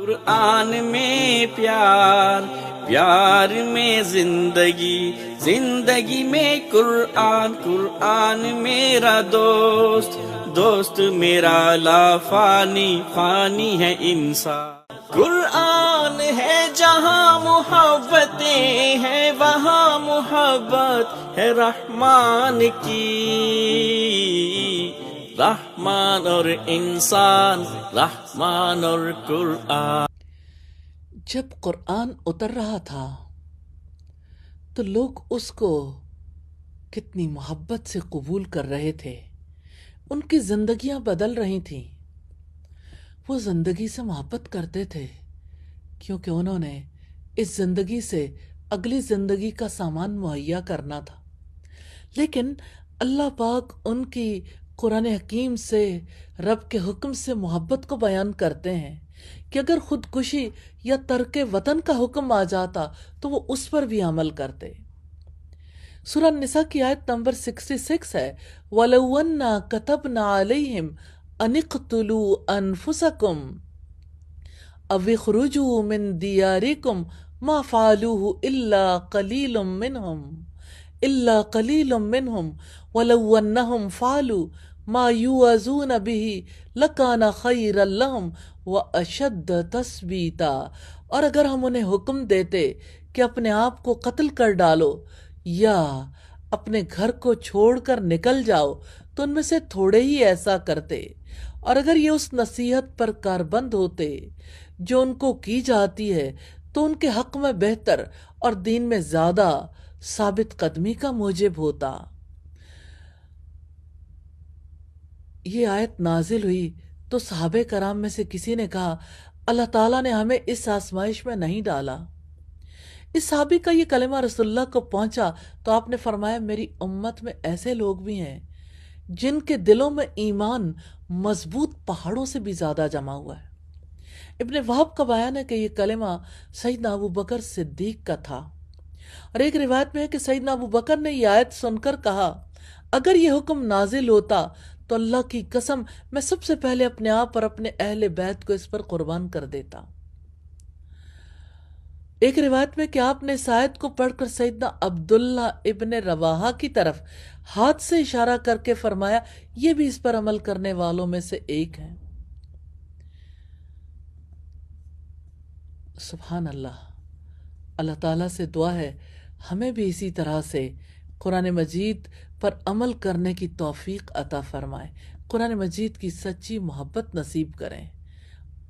قرآن میں پیار، پیار میں زندگی، زندگی میں قرآن، قرآن میرا دوست، دوست میرا لا فانی، فانی ہے انسان۔ قرآن ہے جہاں محبتیں ہیں، وہاں محبت ہے رحمان کی، رحمان اور انسان، رحمان اور قرآن۔ جب قرآن اتر رہا تھا تو لوگ اس کو کتنی محبت سے قبول کر رہے تھے، ان کی زندگیاں بدل رہی تھیں۔ وہ زندگی سے محبت کرتے تھے کیونکہ انہوں نے اس زندگی سے اگلی زندگی کا سامان مہیا کرنا تھا، لیکن اللہ پاک ان کی قرآن حکیم سے، رب کے حکم سے محبت کو بیان کرتے ہیں کہ اگر خودکشی یا ترک وطن کا حکم آ جاتا تو وہ اس پر بھی عمل کرتے۔ سورہ نساء کی آیت نمبر 66 ہے، وَلَوْ أَنَّا كَتَبْنَا عَلَيْهِمْ أَنِ اقْتُلُوا أَنفُسَكُمْ أَوِ اخْرُجُوا مِنْ دِيَارِكُمْ مَا فَعَلُوهُ إِلَّا قَلِيلٌ مِّنْهُمْ وَلَوْ أَنَّهُمْ فَعَلُوا مَا يُوعَظُونَ بِهِ لَكَانَ خَيْرًا لَهُمْ وَأَشَدَّ تَثْبِيتًا۔ اور اگر ہم انہیں حکم دیتے کہ اپنے آپ کو قتل کر ڈالو یا اپنے گھر کو چھوڑ کر نکل جاؤ تو ان میں سے تھوڑے ہی ایسا کرتے، اور اگر یہ اس نصیحت پر کاربند ہوتے جو ان کو کی جاتی ہے تو ان کے حق میں بہتر اور دین میں زیادہ ثابت قدمی کا موجب ہوتا۔ یہ آیت نازل ہوئی تو صحابہ کرام میں سے کسی نے کہا، اللہ تعالیٰ نے ہمیں اس آزمائش میں نہیں ڈالا۔ اس صحابی کا یہ کلمہ رسول اللہ کو پہنچا تو آپ نے فرمایا، میری امت میں ایسے لوگ بھی ہیں جن کے دلوں میں ایمان مضبوط پہاڑوں سے بھی زیادہ جمع ہوا ہے۔ ابن وہب کا بیان ہے کہ یہ کلمہ سیدنا ابو بکر صدیق کا تھا، اور ایک روایت میں ہے کہ سیدنا ابو بکر نے یہ آیت سن کر کہا، اگر یہ حکم نازل ہوتا تو اللہ کی قسم میں سب سے پہلے اپنے آپ اور اپنے اہل بیت کو اس پر قربان کر دیتا۔ ایک روایت میں کہ آپ نے اس آیت کو پڑھ کر سیدنا عبداللہ ابن رواحہ کی طرف ہاتھ سے اشارہ کر کے فرمایا، یہ بھی اس پر عمل کرنے والوں میں سے ایک ہیں۔ سبحان اللہ۔ اللہ تعالیٰ سے دعا ہے ہمیں بھی اسی طرح سے قرآن مجید پر عمل کرنے کی توفیق عطا فرمائے، قرآن مجید کی سچی محبت نصیب کریں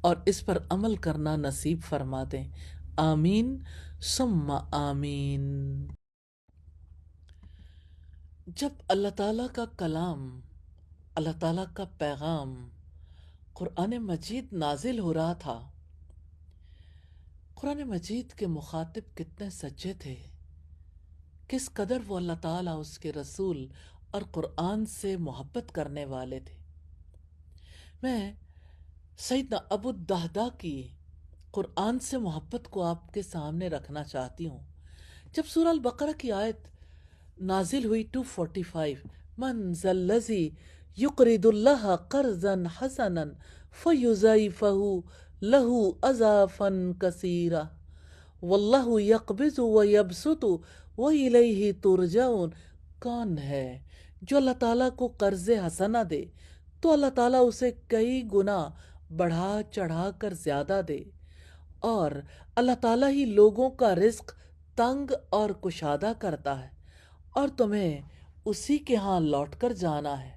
اور اس پر عمل کرنا نصیب فرما دیں۔ آمین ثم آمین۔ جب اللہ تعالیٰ کا کلام، اللہ تعالیٰ کا پیغام قرآن مجید نازل ہو رہا تھا، قرآن مجید کے مخاطب کتنے سچے تھے، کس قدر وہ اللہ تعالیٰ، اس کے رسول اور قرآن سے محبت کرنے والے تھے۔ میں سیدنا ابو الدہداء کی قرآن سے محبت کو آپ کے سامنے رکھنا چاہتی ہوں۔ جب سورہ البقرہ کی آیت نازل ہوئی 245، من ذا الذی یقرض اللہ قرضا حسنا فیضاعفہ لہ اضعافا کثیرہ واللہ یقبض ویبسط والیہ ترجعون، کون ہے جو اللہ تعالیٰ کو قرض حسنہ دے تو اللہ تعالیٰ اسے کئی گنا بڑھا چڑھا کر زیادہ دے، اور اللہ تعالیٰ ہی لوگوں کا رزق تنگ اور کشادہ کرتا ہے، اور تمہیں اسی کے ہاں لوٹ کر جانا ہے۔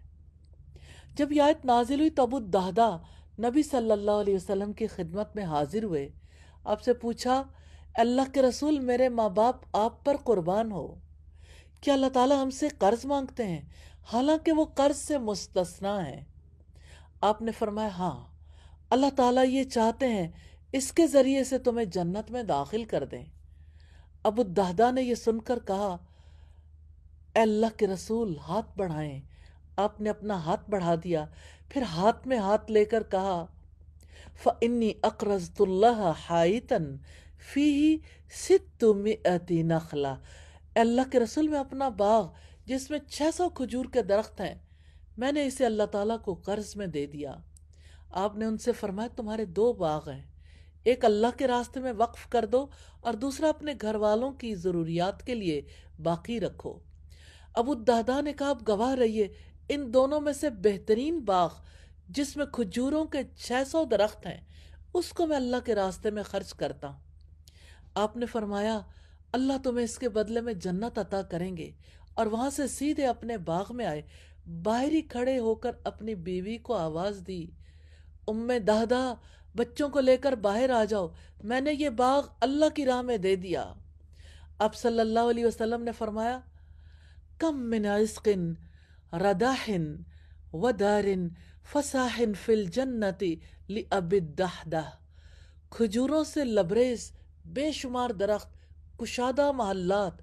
جب یہ آیت نازل ہوئی تو ابو الدہداء نبی صلی اللہ علیہ وسلم کی خدمت میں حاضر ہوئے، آپ سے پوچھا، اللہ کے رسول، میرے ماں باپ آپ پر قربان ہو، کیا اللہ تعالیٰ ہم سے قرض مانگتے ہیں حالانکہ وہ قرض سے مستثنا ہیں؟ آپ نے فرمایا، ہاں، اللہ تعالیٰ یہ چاہتے ہیں اس کے ذریعے سے تمہیں جنت میں داخل کر دیں۔ ابو الدہداء نے یہ سن کر کہا، اے اللہ کے رسول، ہاتھ بڑھائیں۔ آپ نے اپنا ہاتھ بڑھا دیا، پھر ہاتھ میں ہاتھ لے کر کہا، فَإِنِّي أَقْرَضْتُ اللَّهَ حَائِطًا فِيهِ 600 نَخْلَةٍ۔ اے اللہ کے رسول، میں اپنا باغ جس میں 600 کھجور کے درخت ہیں، میں نے اسے اللہ تعالیٰ کو قرض میں دے دیا۔ آپ نے ان سے فرمایا، تمہارے 2 باغ ہیں، ایک اللہ کے راستے میں وقف کر دو اور دوسرا اپنے گھر والوں کی ضروریات کے لیے باقی رکھو۔ ابو الدہداء نے کہا اب گواہ رہیے، ان دونوں میں سے بہترین باغ جس میں کھجوروں کے 600 درخت ہیں اس کو میں اللہ کے راستے میں خرچ کرتا ہوں۔ آپ نے فرمایا اللہ تمہیں اس کے بدلے میں جنت عطا کریں گے، اور وہاں سے سیدھے اپنے باغ میں آئے، باہر ہی کھڑے ہو کر اپنی بیوی کو آواز دی، ام دہدہ بچوں کو لے کر باہر آ جاؤ، میں نے یہ باغ اللہ کی راہ میں دے دیا۔ اب صلی اللہ علیہ وسلم نے فرمایا کم من عسق رداح ودار فساح فی الجنت لأبی الدہدہ، کھجوروں سے لبریز بے شمار درخت، کشادہ محلات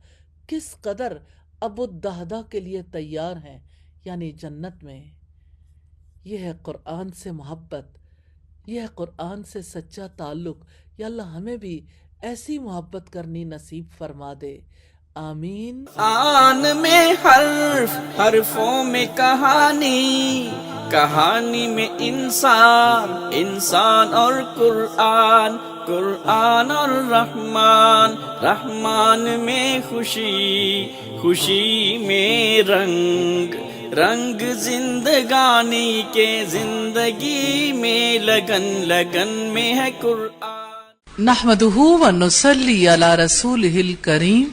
کس قدر ابو الدہدہ کے لیے تیار ہیں، یعنی جنت میں۔ یہ ہے قرآن سے محبت، یہ ہے قرآن سے سچا تعلق۔ یا اللہ ہمیں بھی ایسی محبت کرنی نصیب فرما دے، آمین۔ آن میں حرف، حرفوں میں کہانی، کہانی میں انسان، انسان اور قرآن، قرآن اور رحمان، رحمان میں خوشی، خوشی میں رنگ، رنگ زندگانی کے، زندگی میں لگن، لگن میں ہے قرآن۔ نحمدہ ونصلی علی رسولہ الکریم،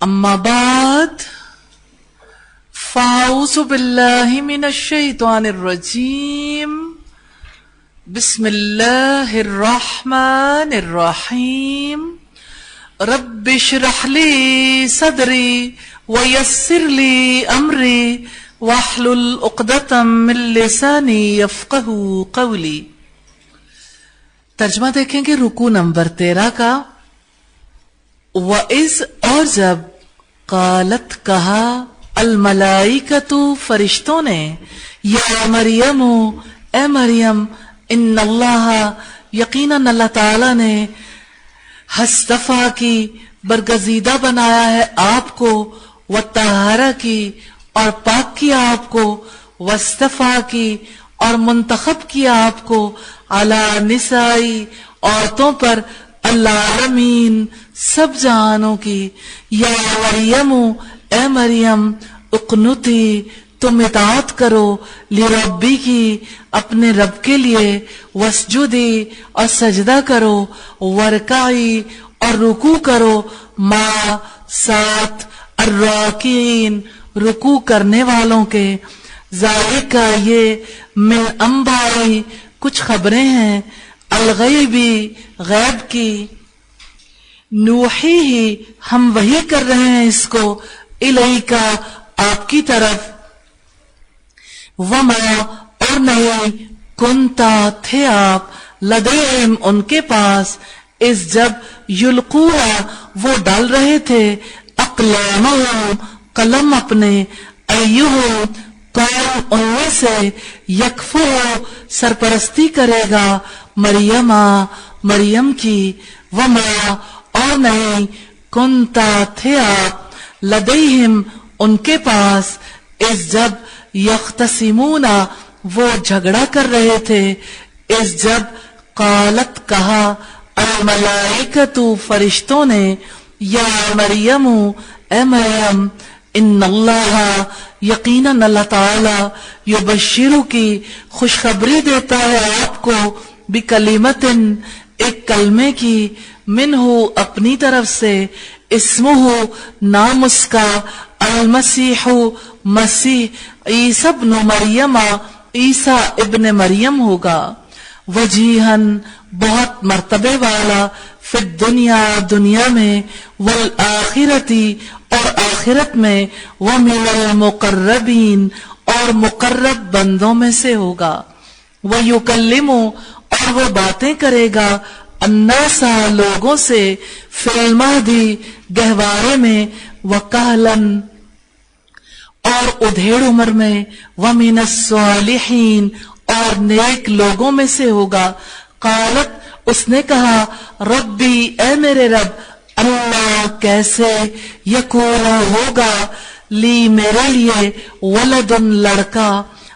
اما بعد فاعوذ باللہ من الشیطان الرجیم، بسم اللہ الرحمن الرحیم، رب اشرح لی صدری ویسر لی امری واحلل عقدۃ من لسانی یفقہوا قولی۔ ترجمہ دیکھیں گے رکوع نمبر 13 کا۔ وَإِذْ، اور جب، قالت، کہا، الملائکۃ، فرشتوں نے، یا مریم، اے مریم، ان اللہ، یقیناً اللہ تعالی نے، ہستفا کی، برگزیدہ بنایا ہے آپ کو، وطہرہ کی، اور پاک کیا آپ کو، واصطفا کی، اور منتخب کیا آپ کو، علی نسائی، عورتوں پر، العالمین، سب جہانوں کی۔ یا مریم، اے مریم، اقنتی، تم اطاعت کرو، لربی کی، اپنے رب کے لیے، واسجدی، اور سجدہ کرو، ورکعی، اور رکوع کرو، ما، ساتھ، الراکعین، رکوع کرنے والوں کے۔ ذالک، یہ، من انبائی، کچھ خبریں ہیں، الغیبی، غیب کی، نوحی ہی، ہم وحی کر رہے ہیں اس کو، الیکا، آپ کی طرف، وما، اور نہیں، کنتا، تھے آپ، لدیہم، ان کے پاس، اس جب، یلقونا، وہ ڈال رہے تھے، اقلامہم، قلم اپنے، ایہم، کون ان میں سے، یکفر، سرپرستی کرے گا، مریم، مریم کی، وما، اور نہیں، کنتا، تھے آپ، لدیہم، ان کے پاس، اس جب، یختصمون، وہ جھگڑا کر رہے تھے، اس جب، قالت، کہا، الملائکۃ، فرشتوں نے، یا مریم، اے مریم، ان اللہ، یقیناً اللہ تعالی، یبشرو کی، خوشخبری دیتا ہے آپ کو، بکلمت، ایک کلمے کی، منہ، اپنی طرف سے، اسمہ، نام اس کا، المسیح، مسیح، عیسی ابن مریم، عیسیٰ ابن مریم ہوگا، وجیہن، بہت مرتبے والا، فی الدنیا، دنیا میں، والآخرتی، اور آخرت میں، ومن المقربین، اور مقرب بندوں میں سے ہوگا، ویکلم، اور وہ باتیں کرے گا، الناس، لوگوں سے، فی المہدی، گہوارے میں، وکہلن، اور ادھیڑ عمر میں، ومن الصالحین، اور نیک لوگوں میں سے ہوگا۔ قالت، اس نے کہا، ربی، اے میرے رب، اللہ، کیسے، یکون، ہوگا، لی، میرے لیے، ولد، لڑکا،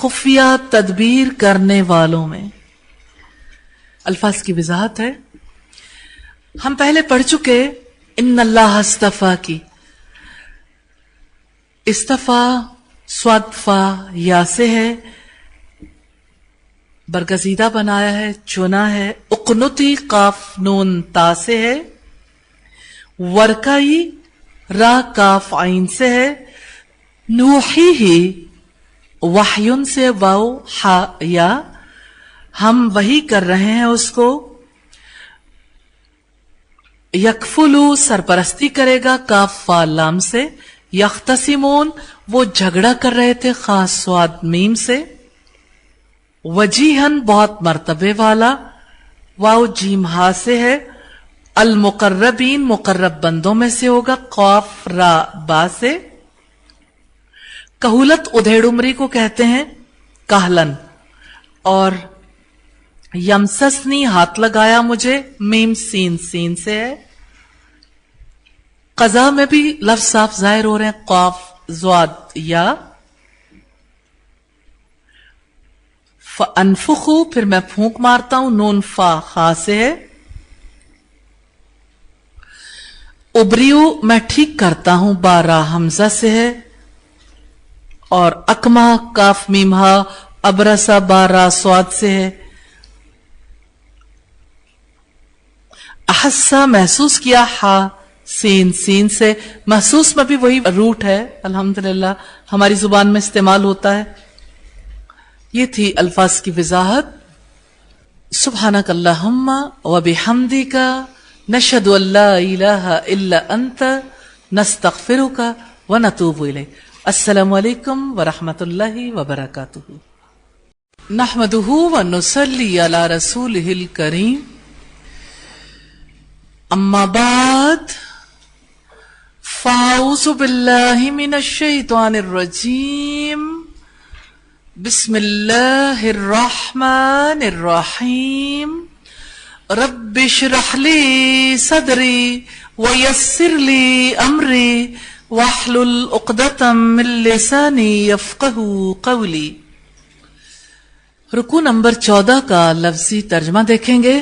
خفیہ تدبیر کرنے والوں میں. الفاظ کی وضاحت ہے. ہم پہلے پڑھ چکے ان اللہ اصطفیٰ کی. اصطفیٰ سواد فا یا سے ہے، برگزیدہ بنایا ہے، چنا ہے. اقنتی قاف نون تا سے ہے. ورکائی را کاف عین سے ہے. نوحی ہی وحیون سے واو ہا یا، ہم وحی کر رہے ہیں اس کو. یکفلو سرپرستی کرے گا کاف فا لام سے. یختصمون وہ جھگڑا کر رہے تھے خاص سواد میم سے. وجیہن بہت مرتبے والا، واو جیم ہا سے ہے. المقربین مقرب بندوں میں سے ہوگا، قاف را با سے. کہولت ادھیڑ عمری کو کہتے ہیں کہلن. اور یمسسنی ہاتھ لگایا مجھے، میم سین سین سے ہے. قضا میں بھی لفظ صاف ظاہر ہو رہے ہیں، قاف زواد یا. فانفخو پھر میں پھونک مارتا ہوں، نون فا خا سے ہے. ابریو میں ٹھیک کرتا ہوں، بارہ حمزہ سے ہے. اور اکما کاف میمہا ابرسا بارہ سواد سے ہے. احسا محسوس کیا، ہا سین سین سے. محسوس میں بھی وہی روٹ ہے، الحمدللہ ہماری زبان میں استعمال ہوتا ہے. یہ تھی الفاظ کی وضاحت. سبحانک اللہم و بحمدک نشہد ان لا الہ الا انت نستغفرک و نتوب الیک. السلام علیکم ورحمۃ اللہ وبرکاتہ. نحمدہ و نصلی علی رسولہ الکریم. اما بعد فاعوذ باللہ من الشیطان الرجیم. بسم اللہ الرحمن الرحیم. رب اشرح لی صدری ویسر لی امری واحلل عقدۃ من لسانی یفقہوا قولی. رکوع نمبر 14 کا لفظی ترجمہ دیکھیں گے.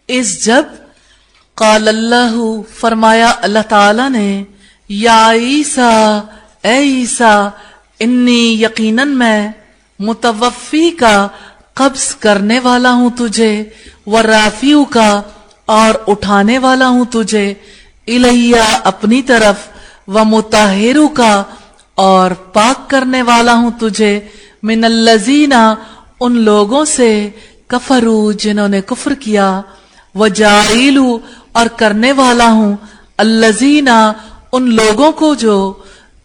اس جب قال اللہ فرمایا اللہ تعالی نے، یا عیسیٰ اے عیسیٰ، انی یقیناً میں متوفی کا قبض کرنے والا ہوں تجھے، ورافیو کا اور اٹھانے والا ہوں تجھے، الیہ اپنی طرف، ومطہرو کا اور پاک کرنے والا ہوں تجھے، من الذین ان لوگوں سے، کفرو جنہوں نے کفر کیا، وجاعلو اور کرنے والا ہوں، الذین ان لوگوں کو جو،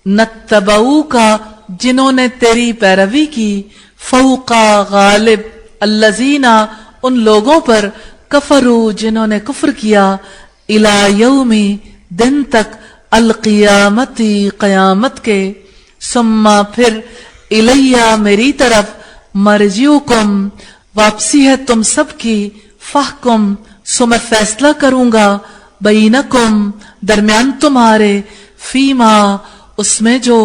نتبعو کا جنہوں نے تیری پیروی کی، فوقا غالب، الذین ان لوگوں پر، کفرو جنہوں نے کفر کیا، الی یوم دن تک، القیامتی قیامت کے، ثم پھر، الیہ میری طرف، مرجعکم واپسی ہے تم سب کی، فحکم سو میں فیصلہ کروں گا، بینکم درمیان تمہارے، فیما اس میں جو،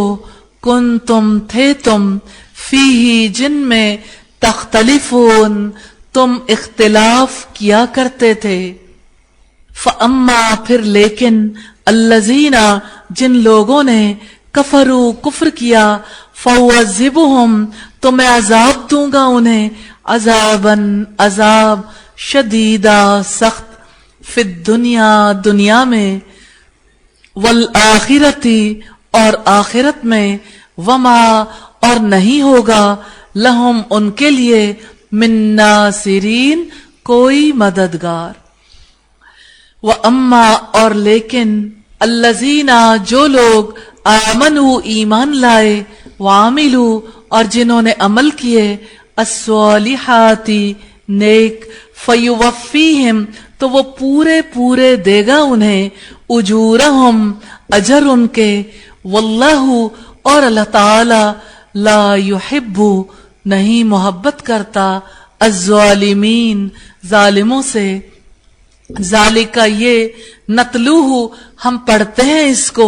کن تم تھے تم، فیہی جن میں، تختلفون تم اختلاف کیا کرتے تھے. فاما پھر لیکن، الذین جن لوگوں نے، کفروا کفر کیا، فاعذبہم تو میں عذاب دوں گا انہیں، عذاباً عذاب، شدیدہ سخت، فی الدنیا دنیا میں، والآخرتی اور آخرت میں، وما اور نہیں ہوگا، لہم ان کے لیے، من ناصرین کوئی مددگار. وَأَمَّا اور لیکن، الذین جو لوگ، آمنوا ایمان لائے، وعملوا اور جنہوں نے عمل کیے، الصالحات نیک، فیوفیہم تو وہ پورے پورے دے گا انہیں، اجورہم اجر ان کے، واللہ اور اللہ تعالی، لا یحب نہیں محبت کرتا، الظالمین ظالموں سے. ذالک یہ، نتلوہ ہم پڑھتے ہیں اس کو،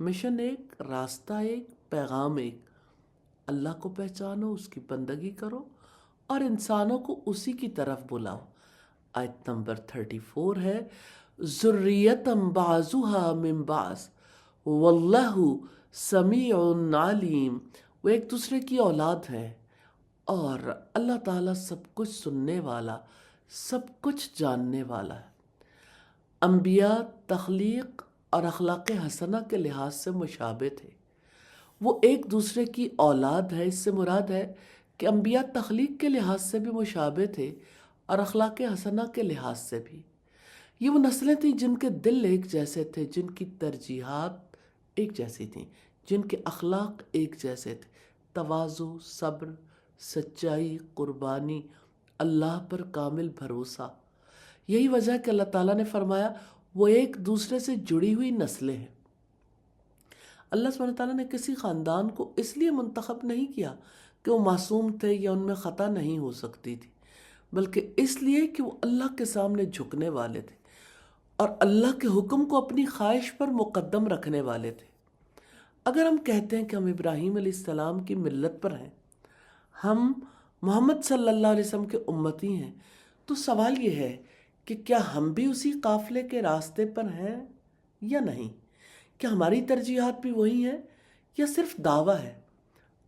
مشن ایک، راستہ ایک، پیغام ایک، اللہ کو پہچانو، اس کی بندگی کرو اور انسانوں کو اسی کی طرف بلاؤ۔ آیت نمبر 34 ہے، ذریتم بعضها من بعض واللہ سمیع علیم۔ وہ ایک دوسرے کی اولاد ہے اور اللہ تعالیٰ سب کچھ سننے والا، سب کچھ جاننے والا ہے۔ انبیاء تخلیق اور اخلاق حسنہ کے لحاظ سے مشابہ تھے، وہ ایک دوسرے کی اولاد ہے۔ اس سے مراد ہے کہ انبیاء تخلیق کے لحاظ سے بھی مشابہ تھے اور اخلاق حسنہ کے لحاظ سے بھی۔ یہ وہ نسلیں تھیں جن کے دل ایک جیسے تھے، جن کی ترجیحات ایک جیسی تھیں، جن کے اخلاق ایک جیسے تھے، تواضع، صبر، سچائی، قربانی، اللہ پر کامل بھروسہ۔ یہی وجہ ہے کہ اللہ تعالیٰ نے فرمایا وہ ایک دوسرے سے جڑی ہوئی نسلیں ہیں۔ اللہ سبحانہ تعالیٰ نے کسی خاندان کو اس لیے منتخب نہیں کیا کہ وہ معصوم تھے یا ان میں خطا نہیں ہو سکتی تھی، بلکہ اس لیے کہ وہ اللہ کے سامنے جھکنے والے تھے اور اللہ کے حکم کو اپنی خواہش پر مقدم رکھنے والے تھے۔ اگر ہم کہتے ہیں کہ ہم ابراہیم علیہ السلام کی ملت پر ہیں، ہم محمد صلی اللہ علیہ وسلم کے امتی ہیں، تو سوال یہ ہے کہ کیا ہم بھی اسی قافلے کے راستے پر ہیں یا نہیں؟ کیا ہماری ترجیحات بھی وہی ہیں یا صرف دعویٰ ہے؟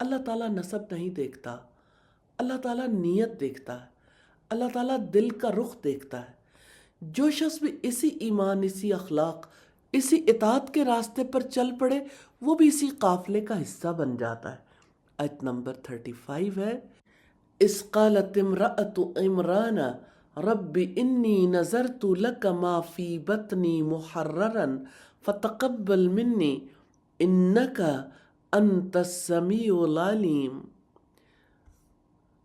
اللہ تعالیٰ نسب نہیں دیکھتا، اللہ تعالیٰ نیت دیکھتا ہے، اللہ تعالیٰ دل کا رخ دیکھتا ہے۔ جو شخص بھی اسی ایمان، اسی اخلاق، اسی اطاعت کے راستے پر چل پڑے، وہ بھی اسی قافلے کا حصہ بن جاتا ہے۔ آیت نمبر 35 ہے، اذ قالت امرأۃ عمران رب انی نذرت لک ما فی بطنی محررا فتقبل منی انک انت السمیع العلیم۔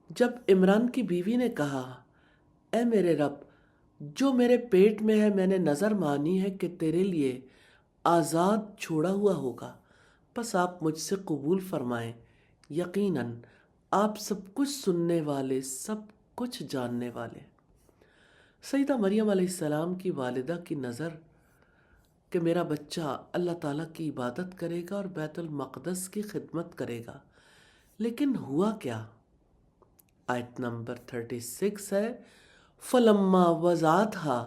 جب عمران کی بیوی نے کہا، اے میرے رب، جو میرے پیٹ میں ہے میں نے نظر مانی ہے کہ تیرے لیے آزاد چھوڑا ہوا ہوگا، بس آپ مجھ سے قبول فرمائیں، یقیناً آپ سب کچھ سننے والے، سب کچھ جاننے والے۔ سیدہ مریم علیہ السلام کی والدہ کی نظر کہ میرا بچہ اللہ تعالیٰ کی عبادت کرے گا اور بیت المقدس کی خدمت کرے گا، لیکن ہوا کیا؟ آیت نمبر 36 ہے، فَلَمَّا وَضَعَتْهَا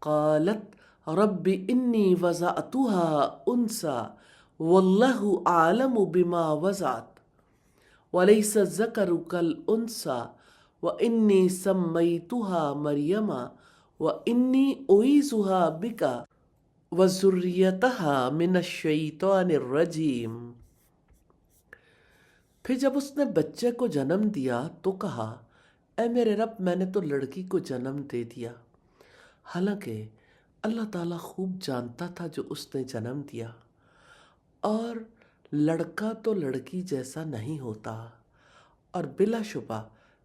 قَالَتْ رَبِّ إِنِّي وَضَعْتُهَا أُنثَىٰ وَاللَّهُ أَعْلَمُ بِمَا وَضَعَتْ وَلَيْسَ الذَّكَرُ كَالْأُنثَىٰ وَإِنِّي سَمَّيْتُهَا مَرْيَمَ وَإِنِّي أُعِيذُهَا بِكَ وَذُرِّيَّتَهَا مِنَ الشَّيْطَانِ الرَّجِيمِ۔ پھر جب اس نے بچے کو جنم دیا تو کہا، اے میرے رب، میں نے تو لڑکی کو جنم دے دیا، حالانکہ اللہ تعالیٰ خوب جانتا تھا جو اس نے جنم دیا، اور لڑکا تو لڑکی جیسا نہیں ہوتا، اور بلا شبہ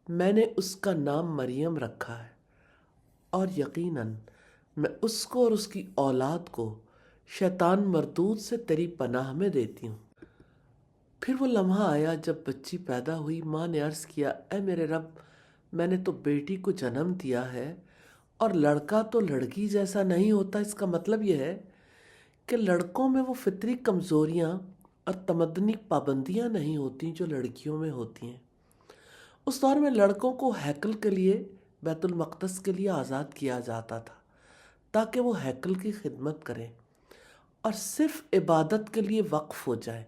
میں نے اس کا نام مریم رکھا ہے، اور یقیناً میں اس کو اور اس کی اولاد کو شیطان مردود سے تیری پناہ میں دیتی ہوں۔ پھر وہ لمحہ آیا جب بچی پیدا ہوئی، ماں نے عرض کیا، اے میرے رب، میں نے تو بیٹی کو جنم دیا ہے، اور لڑکا تو لڑکی جیسا نہیں ہوتا۔ اس کا مطلب یہ ہے کہ لڑکوں میں وہ فطری کمزوریاں اور تمدنی پابندیاں نہیں ہوتی جو لڑکیوں میں ہوتی ہیں۔ اس دور میں لڑکوں کو ہیکل کے لیے، بیت المقدس کے لیے آزاد کیا جاتا تھا تاکہ وہ ہیکل کی خدمت کریں اور صرف عبادت کے لیے وقف ہو جائیں۔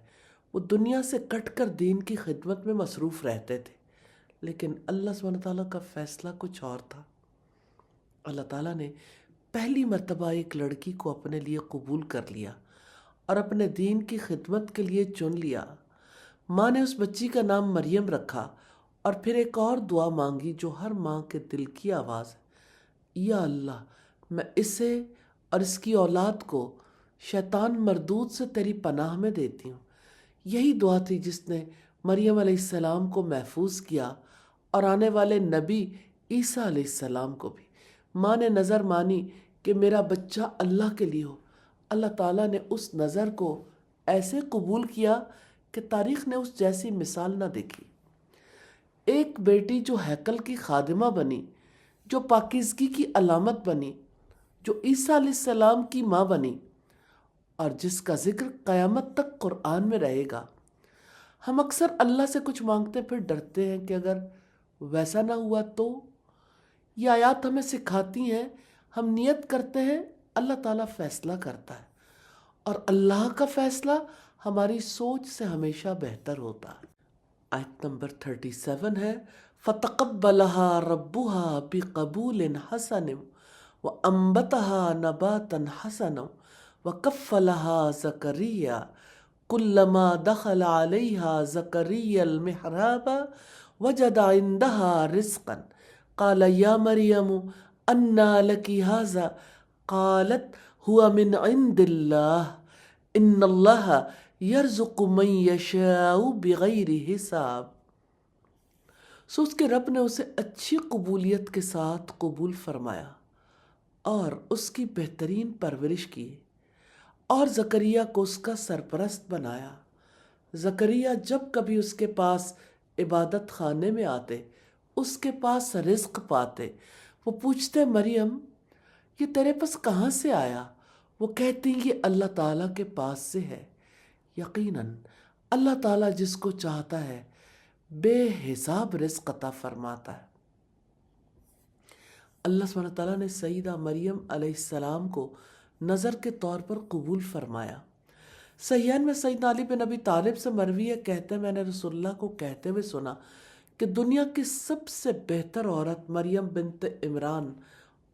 وہ دنیا سے کٹ کر دین کی خدمت میں مصروف رہتے تھے، لیکن اللہ سبحانہ تعالیٰ کا فیصلہ کچھ اور تھا۔ اللہ تعالیٰ نے پہلی مرتبہ ایک لڑکی کو اپنے لیے قبول کر لیا اور اپنے دین کی خدمت کے لیے چن لیا۔ ماں نے اس بچی کا نام مریم رکھا اور پھر ایک اور دعا مانگی جو ہر ماں کے دل کی آواز ہے، یا اللہ، میں اسے اور اس کی اولاد کو شیطان مردود سے تیری پناہ میں دیتی ہوں۔ یہی دعا تھی جس نے مریم علیہ السلام کو محفوظ کیا اور آنے والے نبی عیسیٰ علیہ السلام کو بھی۔ ماں نے نظر مانی کہ میرا بچہ اللہ کے لیے ہو۔ اللہ تعالیٰ نے اس نظر کو ایسے قبول کیا کہ تاریخ نے اس جیسی مثال نہ دیکھی۔ ایک بیٹی جو ہیکل کی خادمہ بنی، جو پاکیزگی کی علامت بنی، جو عیسیٰ علیہ السلام کی ماں بنی، اور جس کا ذکر قیامت تک قرآن میں رہے گا۔ ہم اکثر اللہ سے کچھ مانگتے پھر ڈرتے ہیں کہ اگر ویسا نہ ہوا تو۔ یہ آیات ہمیں سکھاتی ہیں، ہم نیت کرتے ہیں، اللہ تعالیٰ فیصلہ کرتا ہے، اور اللہ کا فیصلہ ہماری سوچ سے ہمیشہ بہتر ہوتا ہے۔ آیت نمبر 37 ہے، فَتَقَبَّلَهَا رَبُّهَا بِقَبُولٍ حَسَنٍ وَأَنبَتَهَا نَبَاتًا حَسَنًا وَكَفَّلَهَا زَكَرِيَّا كُلَّمَا دَخَلَ عَلَيْهَا زَكَرِيَّا الْمِحْرَابَ وَجَدَ عِندَهَا رِزْقًا قَالَ يَا مَرْيَمُ أَنَّىٰ لَكِ هَٰذَا قَالَتْ هُوَ مِنْ عِندِ اللَّهِ إِنَّ اللَّهَ يَرْزُقُ مَن يَشَاءُ بِغَيْرِ حساب۔ سو اس کے رب نے اسے اچھی قبولیت کے ساتھ قبول فرمایا اور اس کی بہترین پرورش کی، اور زکریا کو اس کا سرپرست بنایا۔ زکریا جب کبھی اس کے پاس عبادت خانے میں آتے، اس کے پاس رزق پاتے، وہ پوچھتے مریم یہ تیرے پاس کہاں سے آیا؟ وہ کہتی یہ اللہ تعالیٰ کے پاس سے ہے۔ یقیناً اللہ تعالیٰ جس کو چاہتا ہے بے حساب رزق عطا فرماتا ہے۔ اللہ سبحانہ تعالیٰ نے سیدہ مریم علیہ السلام کو نظر کے طور پر قبول فرمایا۔ صحیحین میں سیدنا علی بن ابی طالب سے مروی ہے، کہتے ہیں میں نے رسول اللہ کو کہتے ہوئے سنا کہ دنیا کی سب سے بہتر عورت مریم بنت عمران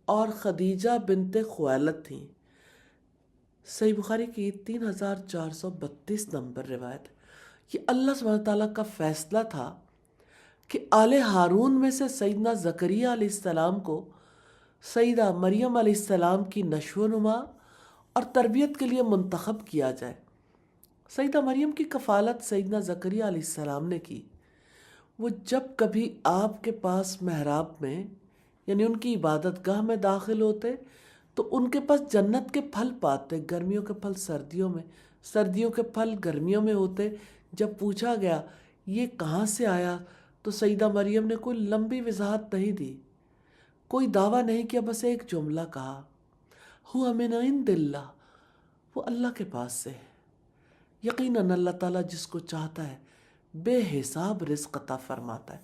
اور خدیجہ بنت خویلد تھیں۔ صحیح بخاری کی 3432 نمبر روایت۔ یہ اللہ سبحانہ تعالیٰ کا فیصلہ تھا کہ آل ہارون میں سے سیدنا زکریا علیہ السلام کو سیدہ مریم علیہ السلام کی نشو و نما اور تربیت کے لیے منتخب کیا جائے۔ سیدہ مریم کی کفالت سیدنا زکریا علیہ السلام نے کی۔ وہ جب کبھی آپ کے پاس محراب میں یعنی ان کی عبادت گاہ میں داخل ہوتے تو ان کے پاس جنت کے پھل پاتے، گرمیوں کے پھل سردیوں میں، سردیوں کے پھل گرمیوں میں ہوتے۔ جب پوچھا گیا یہ کہاں سے آیا تو سیدہ مریم نے کوئی لمبی وضاحت نہیں دی، کوئی دعویٰ نہیں کیا، بس ایک جملہ کہا، ہوا من عند اللہ، وہ اللہ کے پاس سے ہے۔ یقیناً اللہ تعالیٰ جس کو چاہتا ہے بے حساب رزق عطا فرماتا ہے۔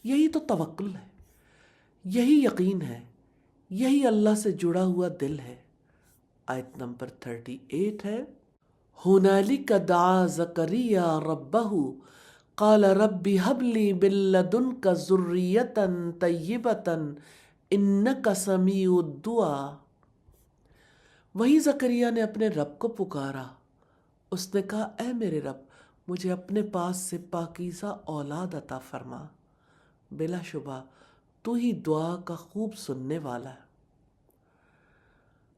یہی تو توکل ہے، یہی یقین ہے، یہی اللہ سے جڑا ہوا دل ہے۔ آیت نمبر 38 ہے، هُنَالِكَ دَعَا زَكَرِيَّا رَبَّهُ قَالَ رَبِّ هَبْ لِي مِن لَّدُنكَ ذُرِّيَّةً طَيِّبَةً إِنَّكَ سَمِيعُ الدُّعَاء۔ وہی زکریا نے اپنے رب کو پکارا، اس نے کہا اے میرے رب مجھے اپنے پاس سے پاکیزہ اولاد عطا فرما، بلا شبہ تو ہی دعا کا خوب سننے والا ہے۔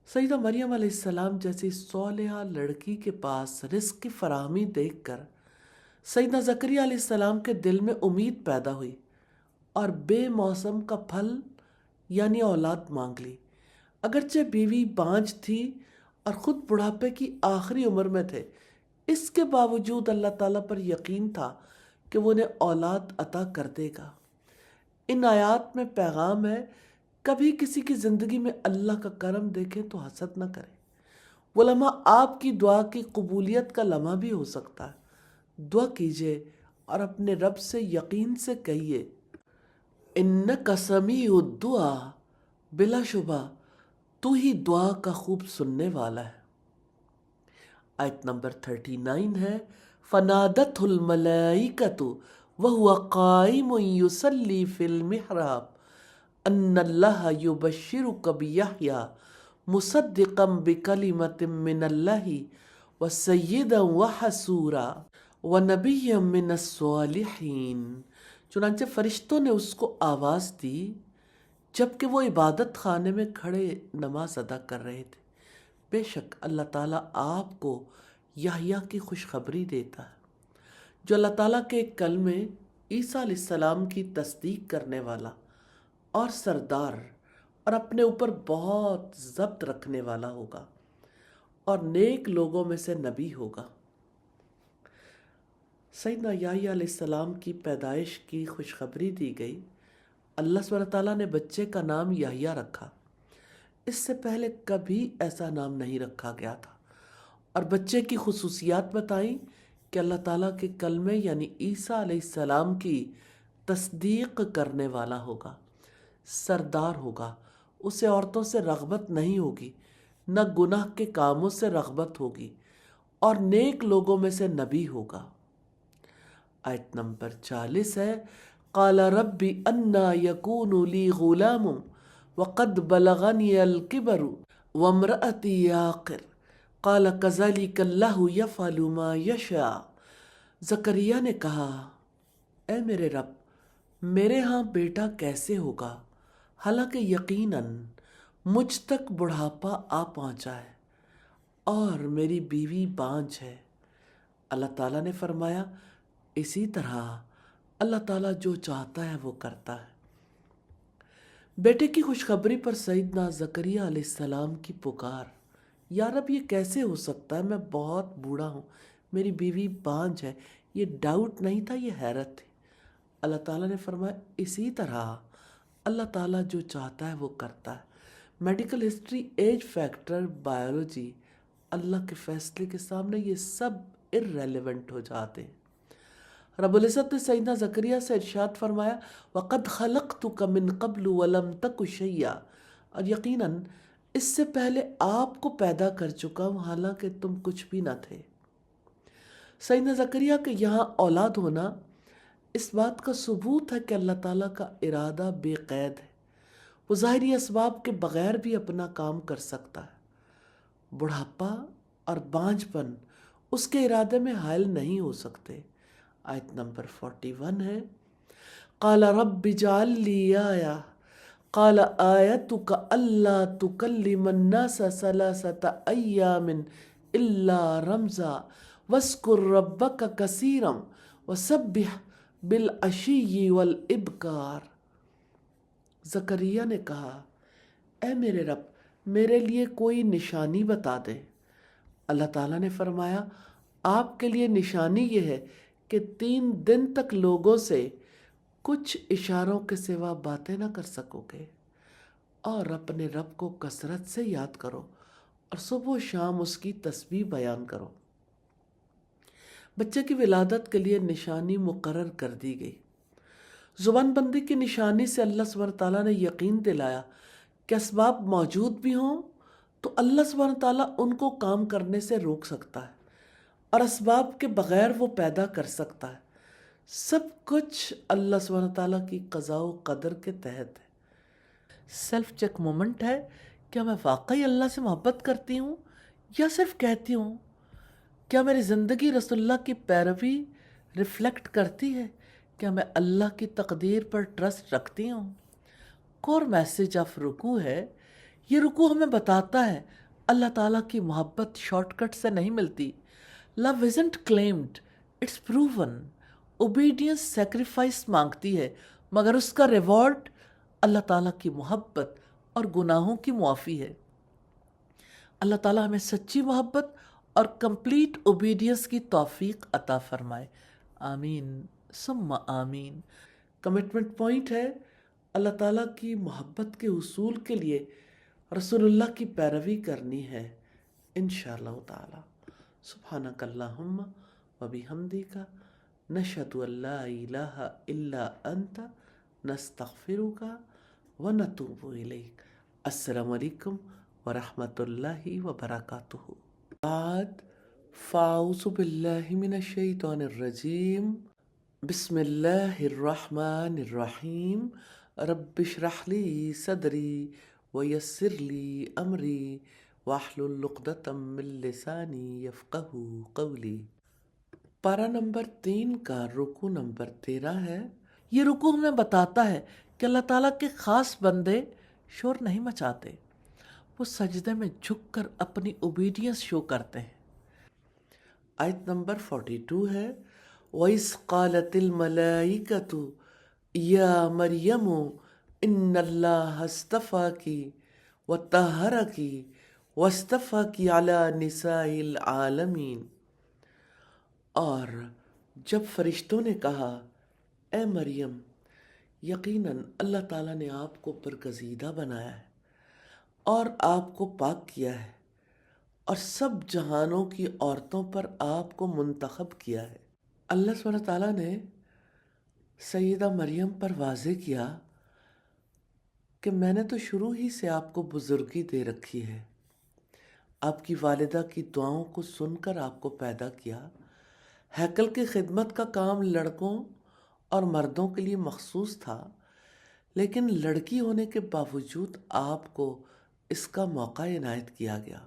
سیدہ مریم علیہ السلام جیسی صالحہ لڑکی کے پاس رزق کی فراہمی دیکھ کر سیدنا زکریا علیہ السلام کے دل میں امید پیدا ہوئی اور بے موسم کا پھل یعنی اولاد مانگ لی۔ اگرچہ بیوی بانجھ تھی اور خود بڑھاپے کی آخری عمر میں تھے، اس کے باوجود اللہ تعالیٰ پر یقین تھا کہ وہ انہیں اولاد عطا کر دے گا۔ ان آیات میں پیغام ہے، کبھی کسی کی زندگی میں اللہ کا کرم دیکھیں تو حسد نہ کریں۔ وہ لمحہ آپ کی دعا کی قبولیت کا لمحہ بھی ہو سکتا ہے۔ دعا کیجئے اور اپنے رب سے یقین سے کہیے اِنَّکَ سَمِیعُ الدُّعَاء، بلا شبہ تو ہی دعا کا خوب سننے والا ہے۔ آیت نمبر 39 ہے، فَنَادَتْهُ الْمَلَائِكَةُ وَهُوَ قَائِمٌ يُصَلِّي فِي الْمِحْرَابِ أَنَّ اللَّهَ يُبَشِّرُكَ بِيَحْيَىٰ مُصَدِّقًا بِكَلِمَةٍ مِّنَ اللَّهِ وَسَيِّدًا وَحَصُورًا وَنَبِيًّا مِّنَ الصَّالِحِينَ۔ چنانچہ فرشتوں نے اس کو آواز دی جبکہ وہ عبادت خانے میں کھڑے نماز ادا کر رہے تھے۔ بے شک اللہ تعالیٰ آپ کو یحییٰ کی خوشخبری دیتا ہے، جو اللہ تعالیٰ کے ایک کلمے عیسیٰ علیہ السلام کی تصدیق کرنے والا اور سردار اور اپنے اوپر بہت ضبط رکھنے والا ہوگا اور نیک لوگوں میں سے نبی ہوگا۔ سیدنا یحییٰ علیہ السلام کی پیدائش کی خوشخبری دی گئی۔ اللہ سبحانہ تعالیٰ نے بچے کا نام یحییٰ رکھا۔ اس سے پہلے کبھی ایسا نام نہیں رکھا گیا تھا، اور بچے کی خصوصیات بتائیں کہ اللہ تعالیٰ کے کلمے یعنی عیسیٰ علیہ السلام کی تصدیق کرنے والا ہوگا، سردار ہوگا، اسے عورتوں سے رغبت نہیں ہوگی، نہ گناہ کے کاموں سے رغبت ہوگی، اور نیک لوگوں میں سے نبی ہوگا۔ آیت نمبر 40 ہے، قال رب انا یکون لی غلام وقد بلغنی الکبر وامرأتی عاقر قال کذلک اللہ یفعل ما یشاء۔ زکریا نے کہا، اے میرے رب، میرے ہاں بیٹا کیسے ہوگا، حالانکہ یقیناً مجھ تک بڑھاپا آ پہنچا ہے اور میری بیوی بانجھ ہے۔ اللہ تعالیٰ نے فرمایا، اسی طرح اللہ تعالیٰ جو چاہتا ہے وہ کرتا ہے۔ بیٹے کی خوشخبری پر سیدنا زکریا علیہ السلام کی پکار، یا رب یہ کیسے ہو سکتا ہے، میں بہت بوڑھا ہوں، میری بیوی بانجھ ہے۔ یہ ڈاؤٹ نہیں تھا، یہ حیرت تھی۔ اللہ تعالیٰ نے فرمایا، اسی طرح اللہ تعالیٰ جو چاہتا ہے وہ کرتا ہے۔ Medical history, age factor, biology, اللہ کے فیصلے کے سامنے یہ سب irrelevant ہو جاتے ہیں۔ رب العزت نے سیدنا زکریا سے ارشاد فرمایا، وَقَدْ خَلَقْتُكَ مِن قَبْلُ وَلَمْ تَكُ شَيْئًا، اور یقیناً اس سے پہلے آپ کو پیدا کر چکا ہوں حالانکہ تم کچھ بھی نہ تھے۔ سیدنا زکریا کے یہاں اولاد ہونا اس بات کا ثبوت ہے کہ اللہ تعالیٰ کا ارادہ بے قید ہے، وہ ظاہری اسباب کے بغیر بھی اپنا کام کر سکتا ہے۔ بڑھاپا اور بانجھ پن اس کے ارادے میں حائل نہیں ہو سکتے۔ آیت نمبر 41 ہے، قال رب اجعل لی آیہ قال آیتک الا تکلم الناس ثلاثۃ ایام الا رمزا واذکر ربک کثیرا وسبح بالعشی والابکار۔ زکریا نے کہا، اے میرے رب، میرے لیے کوئی نشانی بتا دے۔ اللہ تعالیٰ نے فرمایا، آپ کے لیے نشانی یہ ہے کہ 3 دن تک لوگوں سے کچھ اشاروں کے سوا باتیں نہ کر سکو گے، اور اپنے رب کو کثرت سے یاد کرو اور صبح و شام اس کی تسبیح بیان کرو۔ بچے کی ولادت کے لیے نشانی مقرر کر دی گئی۔ زبان بندی کی نشانی سے اللہ سبحانہ تعالیٰ نے یقین دلایا کہ اسباب موجود بھی ہوں تو اللہ سبحانہ تعالیٰ ان کو کام کرنے سے روک سکتا ہے، اور اسباب کے بغیر وہ پیدا کر سکتا ہے۔ سب کچھ اللہ سبحانہ تعالیٰ کی قضاء و قدر کے تحت ہے۔ سیلف چیک مومنٹ ہے، کیا میں واقعی اللہ سے محبت کرتی ہوں یا صرف کہتی ہوں؟ کیا میری زندگی رسول اللہ کی پیروی ریفلیکٹ کرتی ہے؟ کیا میں اللہ کی تقدیر پر ٹرسٹ رکھتی ہوں؟ کور میسج آف رکوع ہے، یہ رکوع ہمیں بتاتا ہے اللہ تعالیٰ کی محبت شارٹ کٹ سے نہیں ملتی۔ لو isn't claimed, it's proven۔ Obedience sacrifice مانگتی ہے، مگر اس کا ریوارڈ اللہ تعالیٰ کی محبت اور گناہوں کی معافی ہے۔ اللہ تعالیٰ ہمیں سچی محبت اور کمپلیٹ اوبیڈینس کی توفیق عطا فرمائے، آمین ثم آمین۔ کمٹمنٹ پوائنٹ ہے، اللہ تعالیٰ کی محبت کے حصول کے لیے رسول اللہ کی پیروی کرنی ہے انشاءاللہ تعالی۔ سبحانک اللہم وبحمدک نشہد ان لا الہ الا انت نستغفرک ونتوب الیک۔ السلام علیکم ورحمۃ اللہ وبرکاتہ۔ بعد فاعوذ باللہ من الشیطان الرجیم، بسم اللہ الرحمن الرحیم، رب اشرح لی صدری ویسر لی امری واحلل عقدۃ من لسانی یفقہوا قولی۔ پارہ نمبر 3 کا رکوع نمبر 13 ہے۔ یہ رکوع ہمیں بتاتا ہے کہ اللہ تعالیٰ کے خاص بندے شور نہیں مچاتے، وہ سجدے میں جھک کر اپنی اوبیڈینس شو کرتے ہیں۔ آیت نمبر 42 ہے، وَإِذْ قَالَتِ الْمَلَائِكَةُ يَا مَرْيَمُ إِنَّ اللَّهَ اصْطَفَاكِ وَطَهَّرَكِ وَاصْطَفَاكِ عَلَى نِسَاءِ الْعَالَمِينَ۔ اور جب فرشتوں نے کہا، اے مریم، یقیناً اللہ تعالیٰ نے آپ کو برگزیدہ بنایا ہے اور آپ کو پاک کیا ہے اور سب جہانوں کی عورتوں پر آپ کو منتخب کیا ہے۔ اللہ سبحانہ تعالیٰ نے سیدہ مریم پر واضح کیا کہ میں نے تو شروع ہی سے آپ کو بزرگی دے رکھی ہے، آپ کی والدہ کی دعاؤں کو سن کر آپ کو پیدا کیا۔ ہیکل کی خدمت کا کام لڑکوں اور مردوں کے لیے مخصوص تھا، لیکن لڑکی ہونے کے باوجود آپ کو اس کا موقع عنایت کیا گیا۔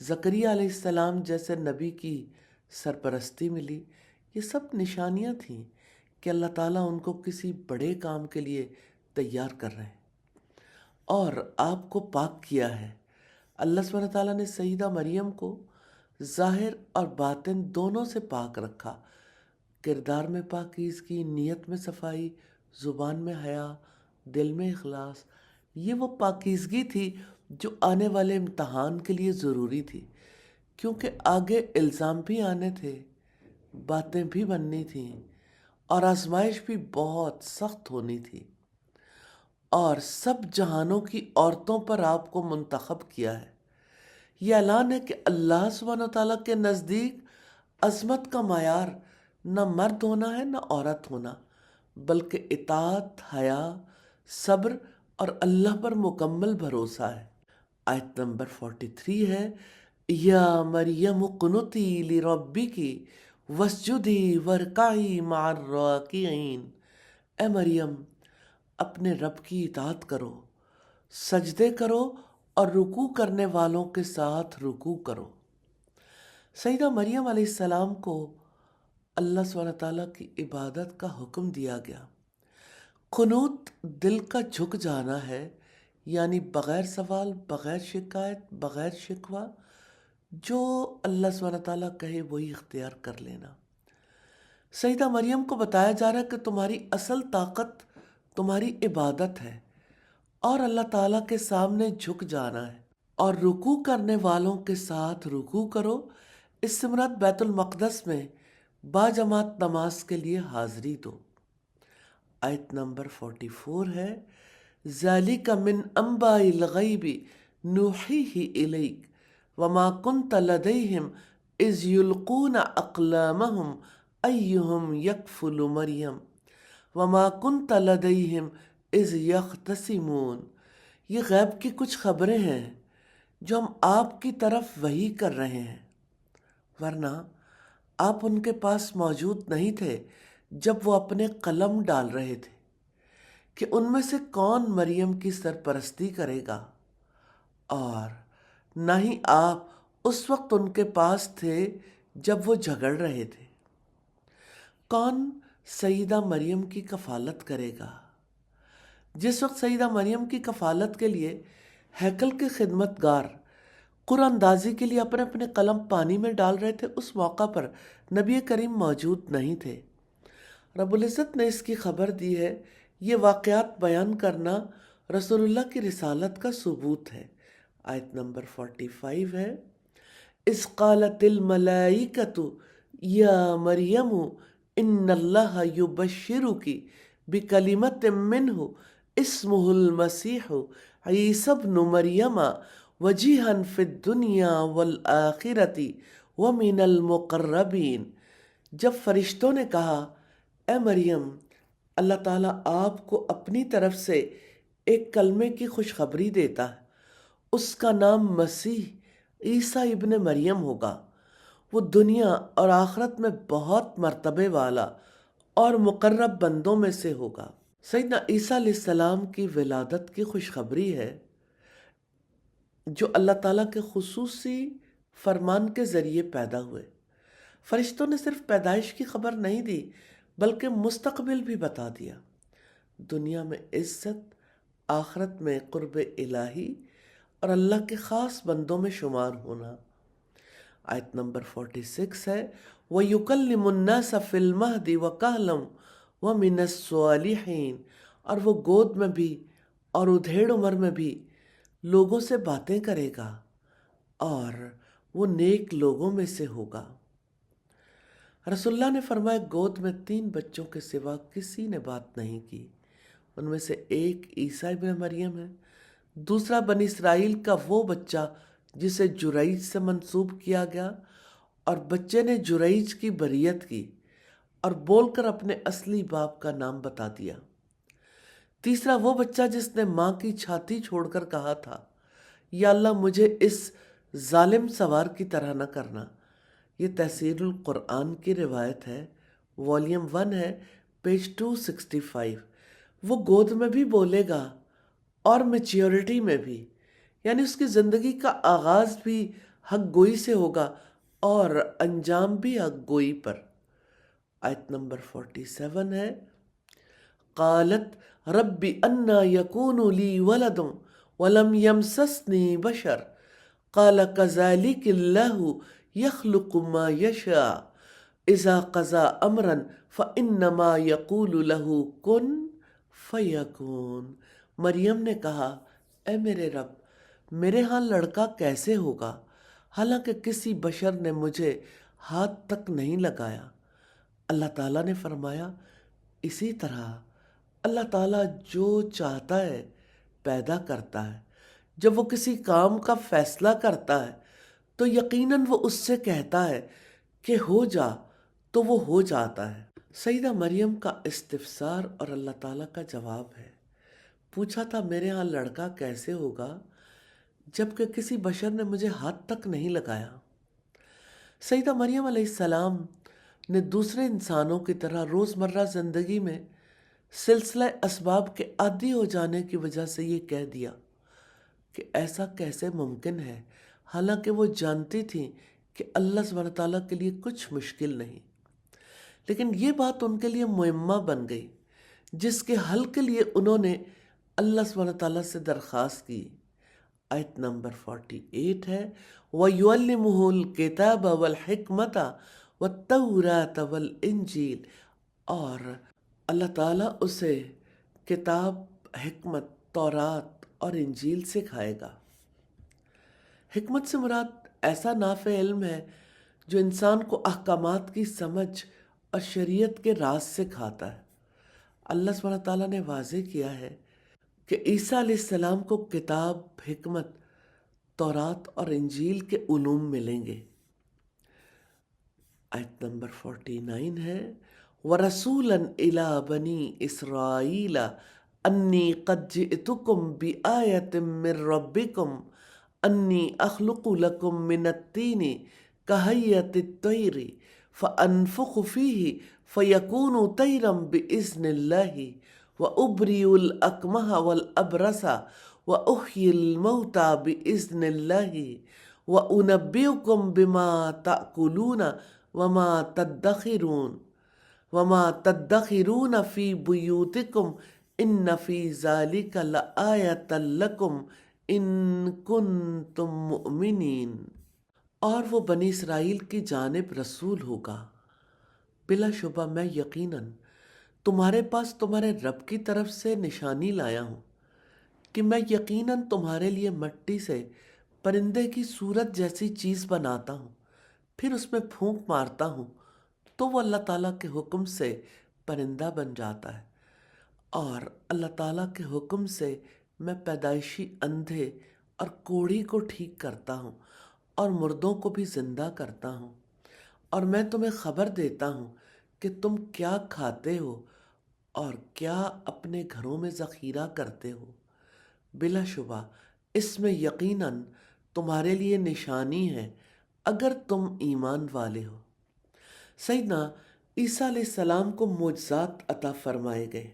زکریا علیہ السلام جیسے نبی کی سرپرستی ملی۔ یہ سب نشانیاں تھیں کہ اللہ تعالیٰ ان کو کسی بڑے کام کے لیے تیار کر رہے ہیں اور آپ کو پاک کیا ہے۔ اللہ سبحانہ تعالیٰ نے سیدہ مریم کو ظاہر اور باطن دونوں سے پاک رکھا، کردار میں پاکیزگی، نیت میں صفائی، زبان میں حیا، دل میں اخلاص۔ یہ وہ پاکیزگی تھی جو آنے والے امتحان کے لیے ضروری تھی، کیونکہ آگے الزام بھی آنے تھے، باتیں بھی بننی تھیں اور آزمائش بھی بہت سخت ہونی تھی۔ اور سب جہانوں کی عورتوں پر آپ کو منتخب کیا ہے۔ یہ اعلان ہے کہ اللہ سبحانہ تعالیٰ کے نزدیک عظمت کا معیار نہ مرد ہونا ہے نہ عورت ہونا، بلکہ اطاعت، حیا، صبر اور اللہ پر مکمل بھروسہ ہے۔ آیت نمبر 43 ہے، یا مریم قنتی لربکی واسجدی وارکعی مع الراکعین۔ اے مریم، اپنے رب کی اطاعت کرو، سجدے کرو اور رکوع کرنے والوں کے ساتھ رکوع کرو۔ سیدہ مریم علیہ السلام کو اللہ سبحانہ تعالیٰ کی عبادت کا حکم دیا گیا۔ قنوت دل کا جھک جانا ہے، یعنی بغیر سوال، بغیر شکایت، بغیر شکوہ، جو اللہ سبحانہ تعالیٰ کہے وہی اختیار کر لینا۔ سیدہ مریم کو بتایا جا رہا ہے کہ تمہاری اصل طاقت تمہاری عبادت ہے اور اللہ تعالیٰ کے سامنے جھک جانا ہے، اور رکوع کرنے والوں کے ساتھ رکوع کرو۔ اس سے مراد بیت المقدس میں باجماعت نماز کے لیے حاضری دو۔ آیت نمبر 44 ہے، ذَلِكَ مِنْ أَنْبَاءِ الْغَيْبِ نُوحِيهِ إِلَيْكَ وَمَا كُنْتَ لَدَيْهِمْ إِذْ يُلْقُونَ أَقْلَامَهُمْ أَيُّهُمْ يَكْفُلُ مَرْيَمَ وَمَا كُنْتَ لَدَيْهِمْ إِذْ يَخْتَصِمُونَ۔ یہ غیب کی کچھ خبریں ہیں جو ہم آپ کی طرف وحی کر رہے ہیں، ورنہ آپ ان کے پاس موجود نہیں تھے جب وہ اپنے قلم ڈال رہے تھے کہ ان میں سے کون مریم کی سرپرستی کرے گا، اور نہ ہی آپ اس وقت ان کے پاس تھے جب وہ جھگڑ رہے تھے۔ کون سیدہ مریم کی کفالت کرے گا؟ جس وقت سیدہ مریم کی کفالت کے لیے ہیکل کے خدمت گار قرآن اندازی کے لیے اپنے اپنے قلم پانی میں ڈال رہے تھے، اس موقع پر نبی کریم موجود نہیں تھے۔ رب العزت نے اس کی خبر دی ہے۔ یہ واقعات بیان کرنا رسول اللہ کی رسالت کا ثبوت ہے۔ آیت نمبر 45 ہے، اذ قالت الملائکۃ یا مریم ان اللہ یبشرک بکلمۃ منہ اسمہ المسیح عیسی ابن مریم وجیہا فی الدنیا والآخرۃ ومن المقربین۔ جب فرشتوں نے کہا، اے مریم، اللہ تعالیٰ آپ کو اپنی طرف سے ایک کلمے کی خوشخبری دیتا ہے، اس کا نام مسیح عیسیٰ ابن مریم ہوگا، وہ دنیا اور آخرت میں بہت مرتبے والا اور مقرب بندوں میں سے ہوگا۔ سیدنا عیسیٰ علیہ السلام کی ولادت کی خوشخبری ہے جو اللہ تعالیٰ کے خصوصی فرمان کے ذریعے پیدا ہوئے۔ فرشتوں نے صرف پیدائش کی خبر نہیں دی بلکہ مستقبل بھی بتا دیا، دنیا میں عزت، آخرت میں قرب الہی اور اللہ کے خاص بندوں میں شمار ہونا۔ آیت نمبر 46 ہے، وَيُكَلِّمُ النَّاسَ فِي الْمَهْدِ وَكَهْلًا وَمِنَ الصَّالِحِينَ، اور وہ گود میں بھی اور ادھیڑ عمر میں بھی لوگوں سے باتیں کرے گا اور وہ نیک لوگوں میں سے ہوگا۔ رسول اللہ نے فرمایا، گود میں 3 بچوں کے سوا کسی نے بات نہیں کی، ان میں سے ایک عیسیٰ ابن مریم ہے، دوسرا بنی اسرائیل کا وہ بچہ جسے جریج سے منسوب کیا گیا، اور بچے نے جریج کی بریت کی اور بول کر اپنے اصلی باپ کا نام بتا دیا۔ تیسرا وہ بچہ جس نے ماں کی چھاتی چھوڑ کر کہا تھا، یا اللہ مجھے اس ظالم سوار کی طرح نہ کرنا۔ یہ تفسیر القرآن کی روایت ہے، والیوم 1 ہے، پیج 265۔ وہ گود میں بھی بولے گا اور میچیورٹی میں بھی، یعنی اس کی زندگی کا آغاز بھی حق گوئی سے ہوگا اور انجام بھی حق گوئی پر۔ آیت نمبر 47 ہے، قالت رب انا یکون لی ولد ولم یمسسنی بشر قال کذالک اللہ یخلق ما یشاء اذا قضى امرا فانما یقول له کن فیکون۔ مریم نے کہا، اے میرے رب، میرے ہاں لڑکا کیسے ہوگا حالانکہ کسی بشر نے مجھے ہاتھ تک نہیں لگایا۔ اللہ تعالیٰ نے فرمایا، اسی طرح اللہ تعالیٰ جو چاہتا ہے پیدا کرتا ہے۔ جب وہ کسی کام کا فیصلہ کرتا ہے تو یقیناً وہ اس سے کہتا ہے کہ ہو جا تو وہ ہو جاتا ہے۔ سیدہ مریم کا استفسار اور اللہ تعالیٰ کا جواب ہے، پوچھا تھا میرے ہاں لڑکا کیسے ہوگا جبکہ کسی بشر نے مجھے ہاتھ تک نہیں لگایا۔ سیدہ مریم علیہ السلام نے دوسرے انسانوں کی طرح روزمرہ زندگی میں سلسلہ اسباب کے عادی ہو جانے کی وجہ سے یہ کہہ دیا کہ ایسا کیسے ممکن ہے، حالانکہ وہ جانتی تھیں کہ اللہ سبحانہ تعالیٰ کے لیے کچھ مشکل نہیں۔ لیکن یہ بات ان کے لیے معمہ بن گئی، جس کے حل کے لیے انہوں نے اللہ سبحانہ تعالیٰ سے درخواست کی۔ آیت نمبر 48 ہے، وَيُعَلِّمُهُ الْكِتَابَ وَالْحِكْمَةَ وَالتَّوْرَاةَ وَالْإِنْجِيلَ، اور اللہ تعالیٰ اسے کتاب، حکمت، تورات اور انجیل سکھائے گا۔ حکمت سے مراد ایسا نافع علم ہے جو انسان کو احکامات کی سمجھ اور شریعت کے راز سکھاتا ہے۔ اللہ سبحانہ تعالیٰ نے واضح کیا ہے کہ عیسیٰ علیہ السلام کو کتاب، حکمت، تورات اور انجیل کے علوم ملیں گے۔ آیت نمبر 49 ہے، وَرَسُولًا إِلَىٰ بَنِي إِسْرَائِيلَ أَنِّي قَدْ جِئْتُكُمْ بِآيَةٍ مِّن رَّبِّكُمْ أَنِّي أَخْلُقُ لَكُم مِّنَ الطِّينِ كَهَيْئَةِ الطَّيْرِ فَأَنفُخُ فِيهِ فَيَكُونُ طَيْرًا بِإِذْنِ اللَّهِ وَأُبْرِئُ الْأَكْمَحَ وَالْأَبْرَصَ وَأُحْيِي الْمَوْتَىٰ بِإِذْنِ اللَّهِ وَأُنَبِّئُكُم بِمَا تَأْكُلُونَ وَمَا تَدَّخِرُونَ فِي بُيُوتِكُمْ إِنَّ فِي ذَلِكَ لَآيَةً لَكُمْ إِن كُنتُم مُّؤْمِنِينَ۔ اور وہ بنی اسرائیل کی جانب رسول ہوگا، بلا شبہ میں یقیناً تمہارے پاس تمہارے رب کی طرف سے نشانی لایا ہوں کہ میں یقیناً تمہارے لیے مٹی سے پرندے کی صورت جیسی چیز بناتا ہوں، پھر اس میں پھونک مارتا ہوں تو وہ اللہ تعالیٰ کے حکم سے پرندہ بن جاتا ہے، اور اللہ تعالیٰ کے حکم سے میں پیدائشی اندھے اور کوڑھی کو ٹھیک کرتا ہوں اور مردوں کو بھی زندہ کرتا ہوں، اور میں تمہیں خبر دیتا ہوں کہ تم کیا کھاتے ہو اور کیا اپنے گھروں میں ذخیرہ کرتے ہو۔ بلا شبہ اس میں یقیناً تمہارے لیے نشانی ہے اگر تم ایمان والے ہو۔ سیدنا عیسیٰ علیہ السلام کو معجزات عطا فرمائے گئے۔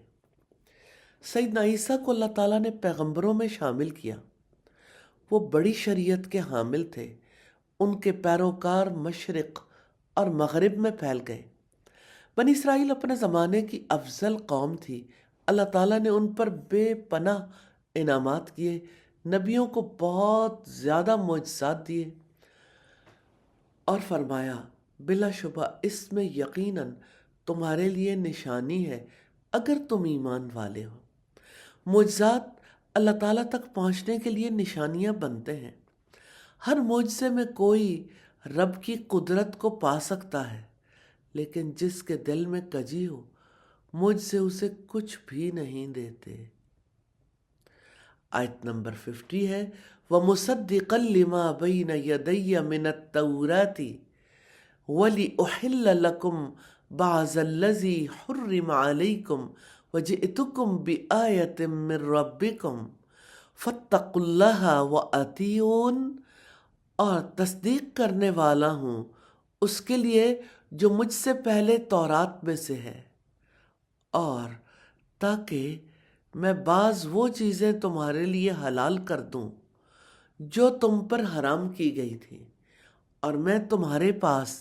سیدنا عیسیٰ کو اللہ تعالیٰ نے پیغمبروں میں شامل کیا۔ وہ بڑی شریعت کے حامل تھے، ان کے پیروکار مشرق اور مغرب میں پھیل گئے۔ بنی اسرائیل اپنے زمانے کی افضل قوم تھی۔ اللہ تعالیٰ نے ان پر بے پناہ انعامات کیے، نبیوں کو بہت زیادہ معجزات دیے، اور فرمایا بلا شبہ اس میں یقیناً تمہارے لیے نشانی ہے اگر تم ایمان والے ہو۔ معجزات اللہ تعالیٰ تک پہنچنے کے لیے نشانیاں بنتے ہیں۔ ہر معجزے میں کوئی رب کی قدرت کو پا سکتا ہے، لیکن جس کے دل میں کجی ہو معجزے اسے کچھ بھی نہیں دیتے۔ آیت نمبر 50 ہے وَمُصَدِّقًا لِمَا بَيْنَ يَدَيَّ مِنَ التَّوْرَاةِ وَلِأُحِلَّ لَكُمْ بَعْضَ الَّذِي حُرِّمَ عَلَيْكُمْ وَجِئْتُكُمْ بِآيَةٍ مِّن رَّبِّكُمْ فَاتَّقُوا اللَّهَ وَأَطِیعُونِ، اور تصدیق کرنے والا ہوں اس کے لیے جو مجھ سے پہلے تورات میں سے ہے، اور تاکہ میں بعض وہ چیزیں تمہارے لیے حلال کر دوں جو تم پر حرام کی گئی تھی، اور میں تمہارے پاس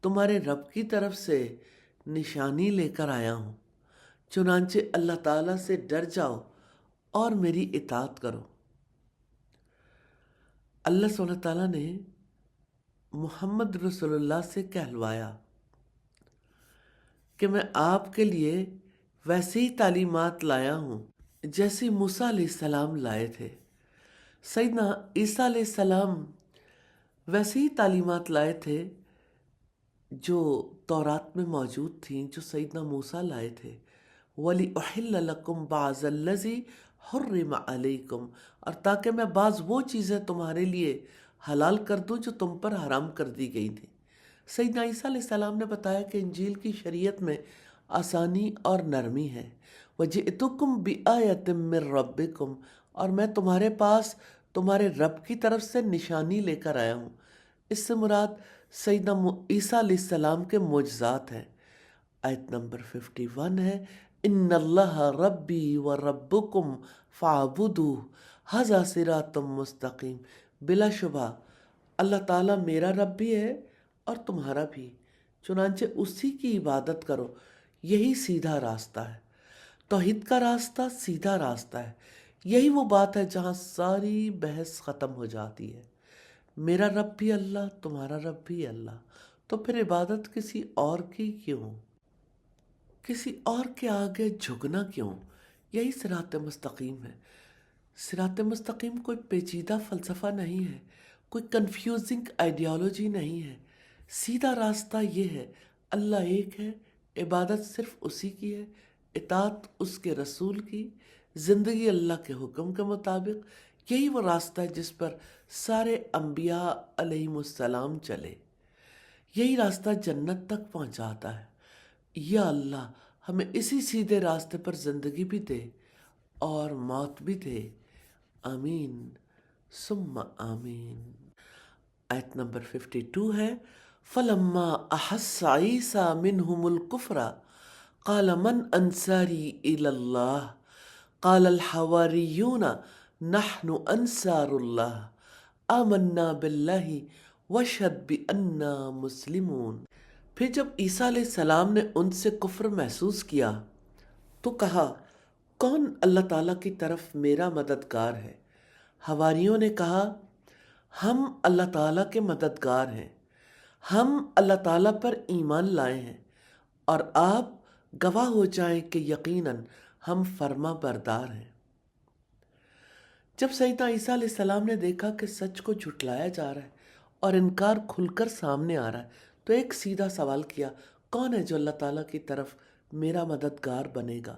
تمہارے رب کی طرف سے نشانی لے کر آیا ہوں، چنانچہ اللہ تعالیٰ سے ڈر جاؤ اور میری اطاعت کرو۔ اللہ سبحانہ تعالیٰ نے محمد رسول اللہ سے کہلوایا کہ میں آپ کے لیے ویسی تعلیمات لایا ہوں جیسی موسیٰ علیہ السلام لائے تھے۔ سیدنا عیسیٰ علیہ السلام ویسی تعلیمات لائے تھے جو تورات میں موجود تھیں، جو سیدنا موسیٰ لائے تھے۔ وَلِأُحِلَّ لَكُمْ بَعْضَ الَّذِي حُرِّمَ عَلَيْكُمْ، اور تاکہ میں بعض وہ چیزیں تمہارے لیے حلال کر دوں جو تم پر حرام کر دی گئی تھیں۔ سیدنا عیسیٰ علیہ السلام نے بتایا کہ انجیل کی شریعت میں آسانی اور نرمی ہے۔ وَجِئْتُكُمْ بِآیَةٍ مِّن رَّبِّكُمْ، اور میں تمہارے پاس تمہارے رب کی طرف سے نشانی لے کر آیا ہوں۔ اس سے مراد سیدنا عیسیٰ علیہ السلام کے معجزات ہیں۔ آیت نمبر 51 ہے ان اللہ ربی و ربکم فاعبدوہ ھذا صراط مستقیم، بلا شبہ اللہ تعالیٰ میرا رب بھی ہے اور تمہارا بھی، چنانچہ اسی کی عبادت کرو، یہی سیدھا راستہ ہے۔ توحید کا راستہ سیدھا راستہ ہے، یہی وہ بات ہے جہاں ساری بحث ختم ہو جاتی ہے۔ میرا رب بھی اللہ، تمہارا رب بھی اللہ، تو پھر عبادت کسی اور کی کیوں؟ کسی اور کے آگے جھکنا کیوں؟ یہی صراط مستقیم ہے۔ صراط مستقیم کوئی پیچیدہ فلسفہ نہیں ہے، کوئی کنفیوزنگ آئیڈیالوجی نہیں ہے۔ سیدھا راستہ یہ ہے، اللہ ایک ہے، عبادت صرف اسی کی ہے، اطاعت اس کے رسول کی، زندگی اللہ کے حکم کے مطابق۔ یہی وہ راستہ ہے جس پر سارے انبیاء علیہم السلام چلے، یہی راستہ جنت تک پہنچاتا ہے۔ یا اللہ ہمیں اسی سیدھے راستے پر زندگی بھی دے اور موت بھی دے، آمین ثم آمین۔ آیت نمبر 52 ہے فَلَمَّا أَحَسَّ عِيسَىٰ مِنْهُمُ الْكُفْرَ قَالَ مَنْ أَنْصَارِي إِلَى اللَّهِ قَالَ الْحَوَارِيُّونَ نَحْنُ أَنْصَارُ اللَّهِ آمَنَّا بِاللَّهِ وَاشْهَدْ بِأَنَّا مُسْلِمُونَ۔ پھر جب عیسیٰ علیہ السلام نے ان سے کفر محسوس کیا تو کہا، کون اللہ تعالیٰ کی طرف میرا مددگار ہے؟ حواریوں نے کہا، ہم اللہ تعالیٰ کے مددگار ہیں، ہم اللہ تعالیٰ پر ایمان لائے ہیں، اور آپ گواہ ہو جائیں کہ یقیناً ہم فرما بردار ہیں۔ جب سیدنا عیسیٰ علیہ السلام نے دیکھا کہ سچ کو جھٹلایا جا رہا ہے اور انکار کھل کر سامنے آ رہا ہے، تو ایک سیدھا سوال کیا، کون ہے جو اللہ تعالیٰ کی طرف میرا مددگار بنے گا؟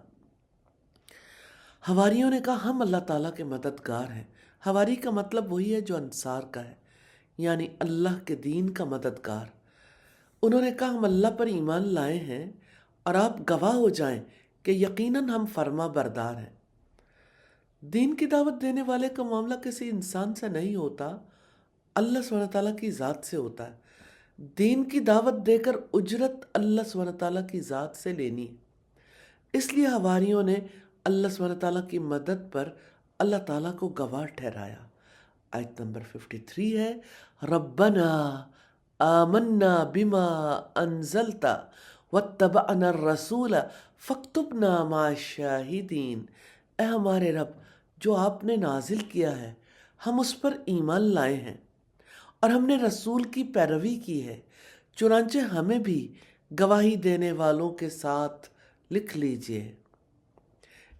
حواریوں نے کہا، ہم اللہ تعالیٰ کے مددگار ہیں۔ حواری کا مطلب وہی ہے جو انصار کا ہے، یعنی اللہ کے دین کا مددگار۔ انہوں نے کہا، ہم اللہ پر ایمان لائے ہیں اور آپ گواہ ہو جائیں کہ یقیناً ہم فرما بردار ہیں۔ دین کی دعوت دینے والے کا معاملہ کسی انسان سے نہیں ہوتا، اللہ سبحانہ تعالیٰ کی ذات سے ہوتا ہے۔ دین کی دعوت دے کر اجرت اللہ سبحانہ تعالیٰ کی ذات سے لینی ہے۔ اس لیے حواریوں نے اللہ سبحانہ تعالیٰ کی مدد پر اللہ تعالیٰ کو گواہ ٹھہرایا۔ آیت نمبر 53 ہے ربنا آمنا بما انزلت واتبعنا الرسول فاکتبنا مع الشاہدین۔ اے ہمارے رب، جو آپ نے نازل کیا ہے ہم اس پر ایمان لائے ہیں اور ہم نے رسول کی پیروی کی ہے، چنانچہ ہمیں بھی گواہی دینے والوں کے ساتھ لکھ لیجئے۔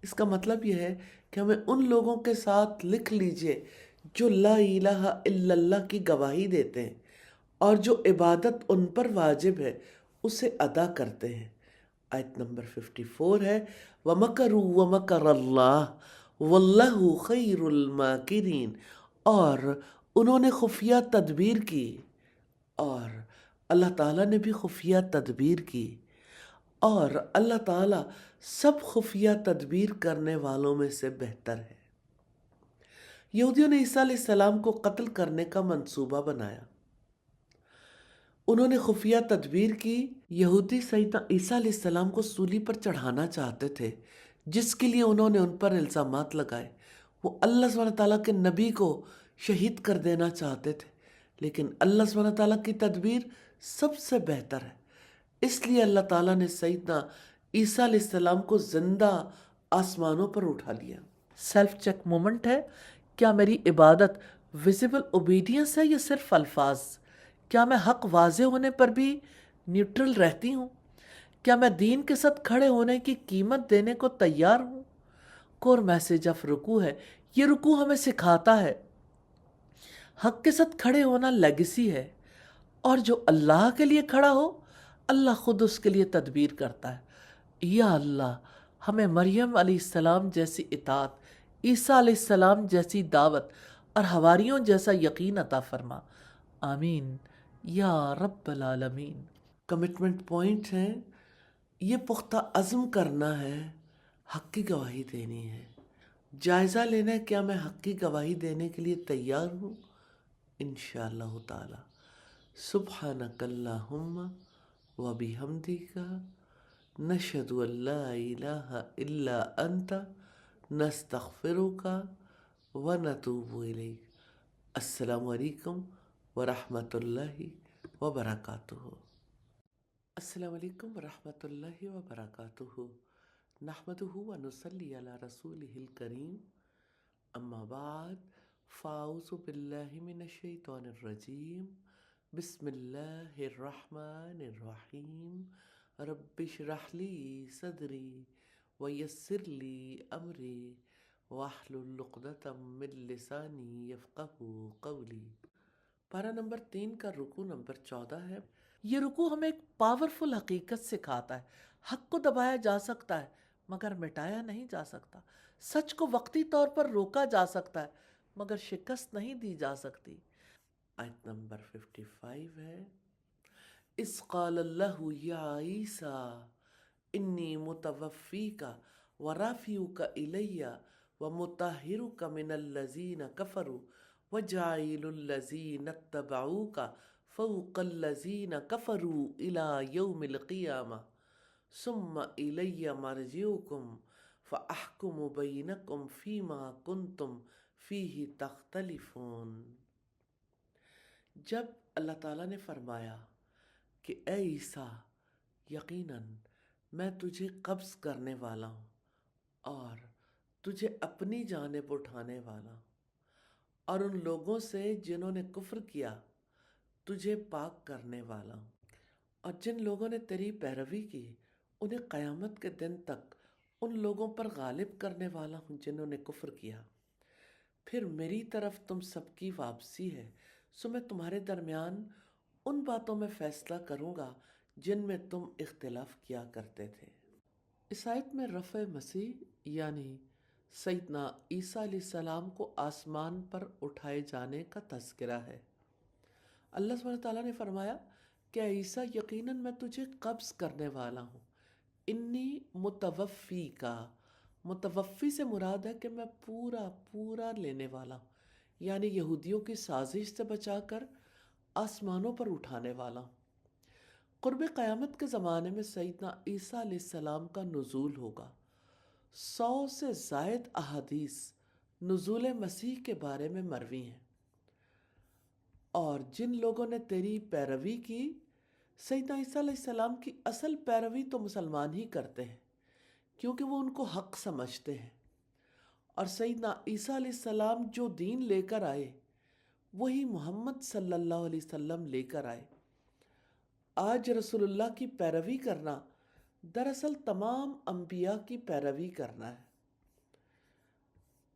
اس کا مطلب یہ ہے کہ ہمیں ان لوگوں کے ساتھ لکھ لیجئے جو لا الہ الا اللہ کی گواہی دیتے ہیں اور جو عبادت ان پر واجب ہے اسے ادا کرتے ہیں۔ آیت نمبر 54 ہے وَمَكَرُوا وَمَكَرَ اللَّهُ واللہ خیر الماکرین، اور انہوں نے خفیہ تدبیر کی، اور اللہ تعالیٰ نے بھی خفیہ تدبیر کی، اور اللہ تعالیٰ سب خفیہ تدبیر کرنے والوں میں سے بہتر ہے۔ یہودیوں نے عیسیٰ علیہ السلام کو قتل کرنے کا منصوبہ بنایا، انہوں نے خفیہ تدبیر کی۔ یہودی سیدنا عیسیٰ علیہ السلام کو سولی پر چڑھانا چاہتے تھے، جس کے لیے انہوں نے ان پر الزامات لگائے۔ وہ اللہ سبحانہ تعالیٰ کے نبی کو شہید کر دینا چاہتے تھے، لیکن اللہ سبحانہ تعالیٰ کی تدبیر سب سے بہتر ہے، اس لیے اللہ تعالیٰ نے سیدنا عیسیٰ علیہ السلام کو زندہ آسمانوں پر اٹھا لیا۔ سیلف چیک مومنٹ ہے، کیا میری عبادت ویزیبل اوبیڈینس ہے یا صرف الفاظ؟ کیا میں حق واضح ہونے پر بھی نیوٹرل رہتی ہوں؟ کیا میں دین کے ساتھ کھڑے ہونے کی قیمت دینے کو تیار ہوں؟ کور میسج آف رکوع ہے، یہ رکوع ہمیں سکھاتا ہے حق کے ساتھ کھڑے ہونا لیگیسی ہے، اور جو اللہ کے لیے کھڑا ہو اللہ خود اس کے لیے تدبیر کرتا ہے۔ یا اللہ ہمیں مریم علیہ السلام جیسی اطاعت، عیسیٰ علیہ السلام جیسی دعوت اور حواریوں جیسا یقین عطا فرما، آمین یا رب العالمین۔ کمٹمنٹ پوائنٹ ہیں، یہ پختہ عزم کرنا ہے، حق کی گواہی دینی ہے، جائزہ لینا ہے کیا میں حق کی گواہی دینے کے لیے تیار ہوں؟ انشاءاللہ تعالی۔ سبحانک اللہم وبحمدک، نشہد ان لا الہ الا انت، نستغفرک ونتوب الیک۔ السلام علیکم ورحمۃ اللہ وبرکاتہ۔ السلام علیکم ورحمۃ اللہ وبرکاتہ۔ نحمدہ ونصلی علی رسولہ الکریم، اما بعد، فاعوذ باللہ من الشیطان الرجیم، بسم اللہ الرحمن الرحیم، رب اشرح لی صدری ویسر لی امری واحلل عقدۃ من لسانی یفقہوا قولی۔ پارہ نمبر 3 کا رکوع نمبر 14 ہے۔ یہ رکوع ہمیں ایک پاورفل حقیقت سکھاتا ہے، حق کو دبایا جا سکتا ہے مگر مٹایا نہیں جا سکتا، سچ کو وقتی طور پر روکا جا سکتا ہے مگر شکست نہیں دی جا سکتی۔ آیت نمبر 55 ہے، اذ قال اللہ یا عیسیٰ انی متوفیک ورافعک الی ومطہرک من الذین کفروا وجاعل الذین اتبعوک فوق الذین کفروا الی یوم القیامہ ثم الی مرجعکم فاحکم بینکم فیما کنتم فیہ تختلفون۔ جب اللہ تعالیٰ نے فرمایا کہ اے عیسیٰ، یقیناً میں تجھے قبض کرنے والا ہوں اور تجھے اپنی جانب اٹھانے والا ہوں، اور ان لوگوں سے جنہوں نے کفر کیا تجھے پاک کرنے والا ہوں، اور جن لوگوں نے تیری پیروی کی انہیں قیامت کے دن تک ان لوگوں پر غالب کرنے والا ہوں جنہوں نے کفر کیا۔ پھر میری طرف تم سب کی واپسی ہے، سو میں تمہارے درمیان ان باتوں میں فیصلہ کروں گا جن میں تم اختلاف کیا کرتے تھے۔ اس آیت میں رفع مسیح یعنی سیدنا عیسیٰ علیہ السلام کو آسمان پر اٹھائے جانے کا تذکرہ ہے۔ اللہ سبحانہ تعالیٰ نے فرمایا کہ اے عیسیٰ، یقیناً میں تجھے قبض کرنے والا ہوں، انی متوفی کا، متوفی سے مراد ہے کہ میں پورا لینے والا ہوں، یعنی یہودیوں کی سازش سے بچا کر آسمانوں پر اٹھانے والا ہوں۔ قرب قیامت کے زمانے میں سیدنا عیسیٰ علیہ السلام کا نزول ہوگا۔ 100 سے زائد احادیث نزول مسیح کے بارے میں مروی ہیں، اور جن لوگوں نے تیری پیروی کی، سیدنا عیسیٰ علیہ السلام کی اصل پیروی تو مسلمان ہی کرتے ہیں کیونکہ وہ ان کو حق سمجھتے ہیں، اور سیدنا عیسیٰ علیہ السلام جو دین لے کر آئے وہی محمد صلی اللہ علیہ وسلم لے کر آئے۔ آج رسول اللہ کی پیروی کرنا دراصل تمام انبیاء کی پیروی کرنا ہے۔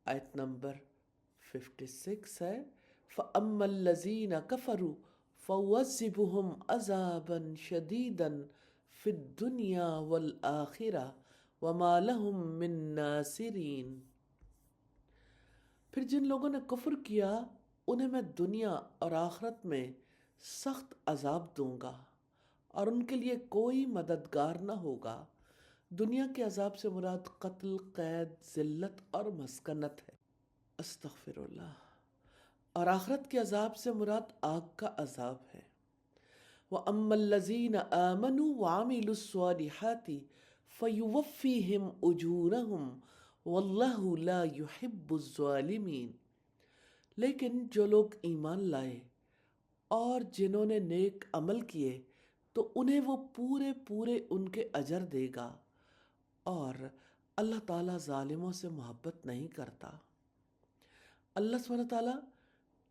آیت نمبر 56 ہے، فَأَمَّا الَّذِينَ كَفَرُوا فَأُعَذِّبُهُمْ عَذَابًا شَدِيدًا فِي الدُّنْيَا وَالْآخِرَةِ وَمَا لَهُم مِّن نَّاصِرِينَ۔ پھر جن لوگوں نے کفر کیا انہیں میں دنیا اور آخرت میں سخت عذاب دوں گا اور ان کے لیے کوئی مددگار نہ ہوگا۔ دنیا کے عذاب سے مراد قتل، قید، ذلت اور مسکنت ہے۔ استغفر اللہ۔ اور آخرت کے عذاب سے مراد آگ کا عذاب ہے۔ وَأَمَّا الَّذِينَ آمَنُوا وَعَمِلُوا الصَّالِحَاتِ فَيُوَفِّيهِمْ أُجُورَهُمْ وَاللَّهُ لَا يُحِبُّ الظَّالِمِينَ، لیکن جو لوگ ایمان لائے اور جنہوں نے نیک عمل کیے تو انہیں وہ پورے پورے ان کے اجر دے گا، اور اللہ تعالیٰ ظالموں سے محبت نہیں کرتا۔ اللہ سبحانہ تعالیٰ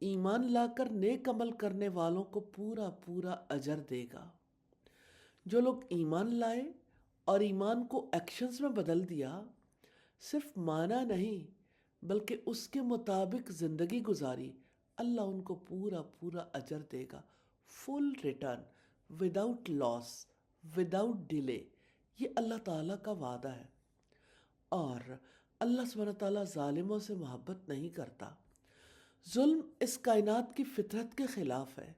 ایمان لا کر نیک عمل کرنے والوں کو پورا پورا اجر دے گا۔ جو لوگ ایمان لائے اور ایمان کو ایکشنز میں بدل دیا، صرف مانا نہیں بلکہ اس کے مطابق زندگی گزاری، اللہ ان کو پورا پورا اجر دے گا، فل ریٹرن، وداؤٹ لاس، وداؤٹ ڈیلے۔ یہ اللہ تعالیٰ کا وعدہ ہے، اور اللہ سبحانہ تعالیٰ ظالموں سے محبت نہیں کرتا۔ ظلم اس کائنات کی فطرت کے خلاف ہے،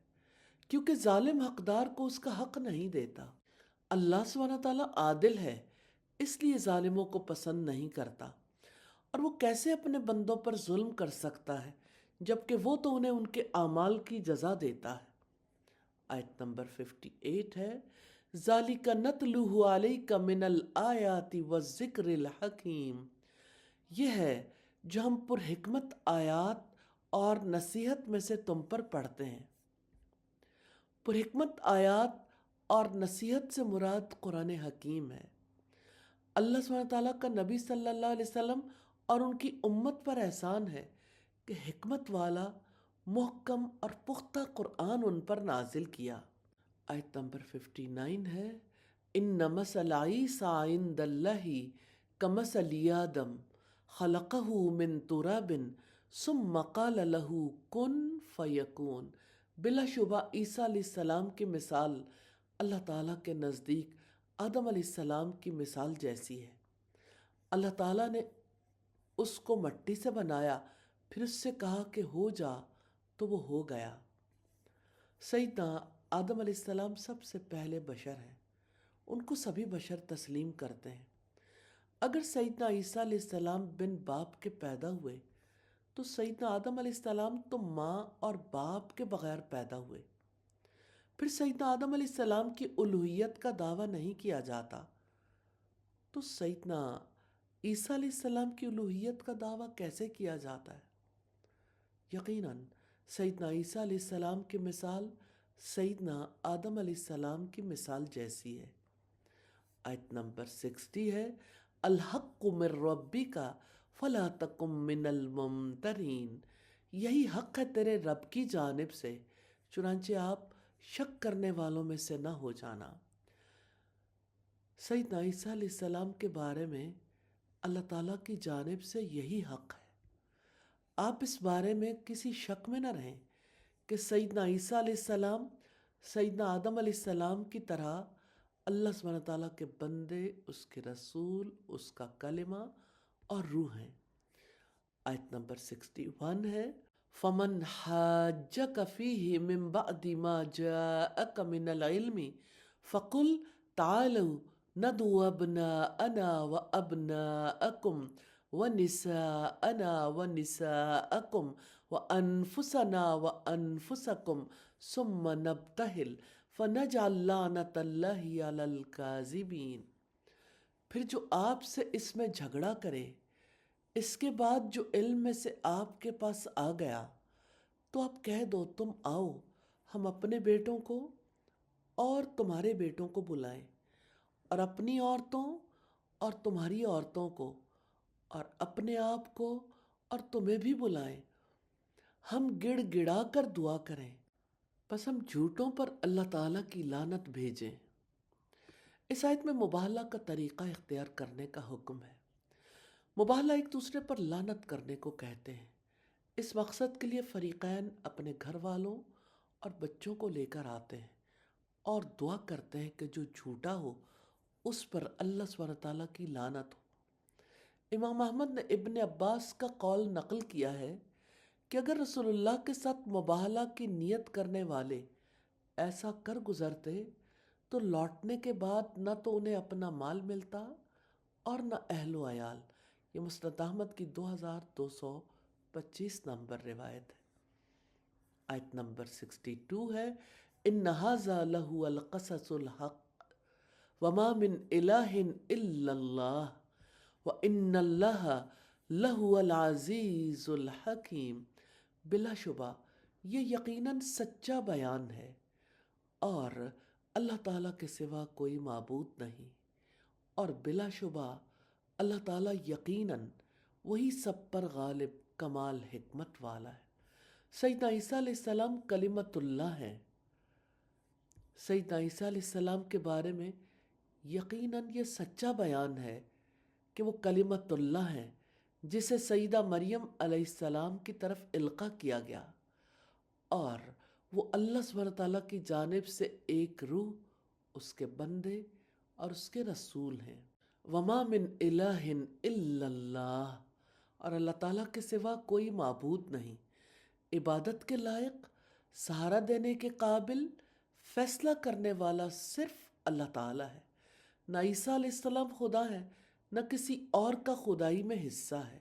کیونکہ ظالم حقدار کو اس کا حق نہیں دیتا۔ اللہ سبحانہ تعالیٰ عادل ہے، اس لیے ظالموں کو پسند نہیں کرتا، اور وہ کیسے اپنے بندوں پر ظلم کر سکتا ہے جبکہ وہ تو انہیں ان کے اعمال کی جزا دیتا ہے۔ آیت نمبر 58 ہے، ذَلِكَ نَتْلُوهُ عَلَيْكَ مِنَ الْآيَاتِ وَالذِّكْرِ الْحَكِيمِ، یہ ہے جو ہم پر حکمت آیات اور نصیحت میں سے تم پر پڑھتے ہیں۔ پر حکمت آیات اور نصیحت سے مراد قرآن حکیم ہے۔ اللہ سبحانہ تعالیٰ کا نبی صلی اللہ علیہ وسلم اور ان کی امت پر احسان ہے کہ حکمت والا، محکم اور پختہ قرآن ان پر نازل کیا۔ آیت نمبر 59 ہے، اِنَّ مَثَلَ عِیسیٰ عِندَ اللہِ کَمَثَلِ آدَمَ خَلَقَهُ مِن تُرَابٍ ثُمَّ قَالَ لَهُ كُن فَیَکُونُ۔ بلا شبہ عیسیٰ علیہ السلام کی مثال اللہ تعالیٰ کے نزدیک آدم علیہ السلام کی مثال جیسی ہے۔ اللہ تعالیٰ نے اس کو مٹی سے بنایا، پھر اس سے کہا کہ ہو جا، تو وہ ہو گیا۔ سیدنا آدم علیہ السلام سب سے پہلے بشر ہیں، ان کو سبھی بشر تسلیم کرتے ہیں۔ اگر سیدنا عیسیٰ علیہ السلام بن باپ کے پیدا ہوئے تو سیدنا آدم علیہ السلام تو ماں اور باپ کے بغیر پیدا ہوئے۔ پھر سیدنا آدم علیہ السلام کی الوہیت کا دعویٰ نہیں کیا جاتا، تو سیدنا عیسیٰ علیہ السلام کی الوہیت کا دعویٰ کیسے کیا جاتا ہے؟ یقیناً سیدنا عیسیٰ علیہ السلام کی مثال سیدنا آدم علیہ السلام کی مثال جیسی ہے۔ آیت نمبر 60 ہے، الحق من ربک فلا تکن من الممترین، یہی حق ہے تیرے رب کی جانب سے، چنانچہ آپ شک کرنے والوں میں سے نہ ہو جانا۔ سیدنا عیسیٰ علیہ السلام کے بارے میں اللہ تعالیٰ کی جانب سے یہی حق ہے۔ آپ اس بارے میں کسی شک میں نہ رہیں کہ سیدنا عیسیٰ علیہ السلام سیدنا آدم علیہ السلام کی طرح اللہ سبحانہ تعالیٰ کے بندے، اس کے رسول، اس کا کلمہ اور روح ہیں۔ آیت نمبر 61 ہے، فَمَنْ حَاجَّكَ فِيهِ مِن بَعْدِ مَا جَاءَكَ مِنَ الْعِلْمِ فَقُلْ تَعَالَوْا نَدْعُ أَبْنَاءَنَا وَأَبْنَاءَكُمْ وَنِسَاءَنَا وَنِسَاءَكُمْ وَأَنفُسَنَا وَأَنفُسَكُمْ ثُمَّ نَبْتَهِلْ فَنَجْعَلْ لَعْنَةَ اللَّهِ عَلَى الْكَاذِبِينَ۔ پھر جو آپ سے اس میں جھگڑا کرے، اس کے بعد جو علم میں سے آپ کے پاس آ گیا، تو آپ کہہ دو تم آؤ، ہم اپنے بیٹوں کو اور تمہارے بیٹوں کو بلائیں، اور اپنی عورتوں اور تمہاری عورتوں کو، اور اپنے آپ کو اور تمہیں بھی بلائیں، ہم گڑ گڑا کر دعا کریں، بس ہم جھوٹوں پر اللہ تعالیٰ کی لعنت بھیجیں۔ اس آیت میں مباہلہ کا طریقہ اختیار کرنے کا حکم ہے۔ مباہلہ ایک دوسرے پر لعنت کرنے کو کہتے ہیں۔ اس مقصد کے لیے فریقین اپنے گھر والوں اور بچوں کو لے کر آتے ہیں اور دعا کرتے ہیں کہ جو جھوٹا ہو اس پر اللہ سبحانہ تعالیٰ کی لعنت ہو۔ امام احمد نے ابن عباس کا قول نقل کیا ہے کہ اگر رسول اللہ کے ساتھ مباہلہ کی نیت کرنے والے ایسا کر گزرتے تو لوٹنے کے بعد نہ تو انہیں اپنا مال ملتا اور نہ اہل و عیال۔ یہ مسند احمد کی 2225 نمبر روایت ہے۔ آیت نمبر 62 ہے، ان ھذا لہو القصص الحق وما من الہ الا اللہ وان اللہ لہو العزیز الحکیم۔ بلا شبہ یہ یقیناً سچا بیان ہے اور اللہ تعالیٰ کے سوا کوئی معبود نہیں، اور بلا شبہ اللہ تعالیٰ یقیناً وہی سب پر غالب کمال حکمت والا ہے۔ سیدنا عیسیٰ علیہ السلام کلمت اللہ ہیں۔ سیدنا عیسیٰ علیہ السلام کے بارے میں یقیناً یہ سچا بیان ہے کہ وہ کلمت اللہ ہیں جسے سیدہ مریم علیہ السلام کی طرف القاء کیا گیا، اور وہ اللہ سبحانہ تعالیٰ کی جانب سے ایک روح، اس کے بندے اور اس کے رسول ہیں۔ وما من الہ الا اللہ، اور اللہ تعالیٰ کے سوا کوئی معبود نہیں، عبادت کے لائق، سہارا دینے کے قابل، فیصلہ کرنے والا صرف اللہ تعالیٰ ہے۔ نہ عیسیٰ علیہ السلام خدا ہے، نہ کسی اور کا خدائی میں حصہ ہے،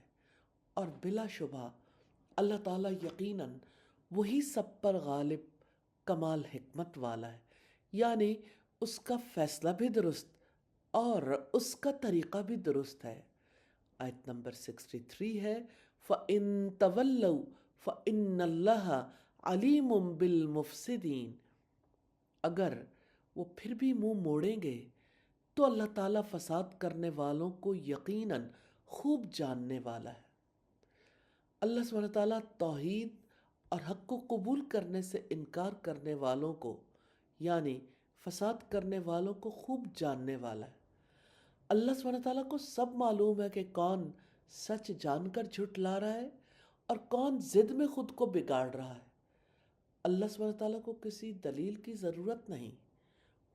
اور بلا شبہ اللہ تعالیٰ یقیناً وہی سب پر غالب کمال حکمت والا ہے، یعنی اس کا فیصلہ بھی درست اور اس کا طریقہ بھی درست ہے۔ آیت نمبر 63 ہے، فَإِن تَوَلَّوْا فَإِنَّ اللَّهَ عَلِيمٌ بِالْمُفْسِدِينَ، اگر وہ پھر بھی منہ موڑیں گے تو اللہ تعالیٰ فساد کرنے والوں کو یقیناً خوب جاننے والا ہے۔ اللہ سبحانہ تعالیٰ توحید اور حق کو قبول کرنے سے انکار کرنے والوں کو، یعنی فساد کرنے والوں کو خوب جاننے والا ہے۔ اللہ سبحانہ تعالیٰ کو سب معلوم ہے کہ کون سچ جان کر جھٹلا رہا ہے اور کون ضد میں خود کو بگاڑ رہا ہے۔ اللہ سبحانہ تعالیٰ کو کسی دلیل کی ضرورت نہیں،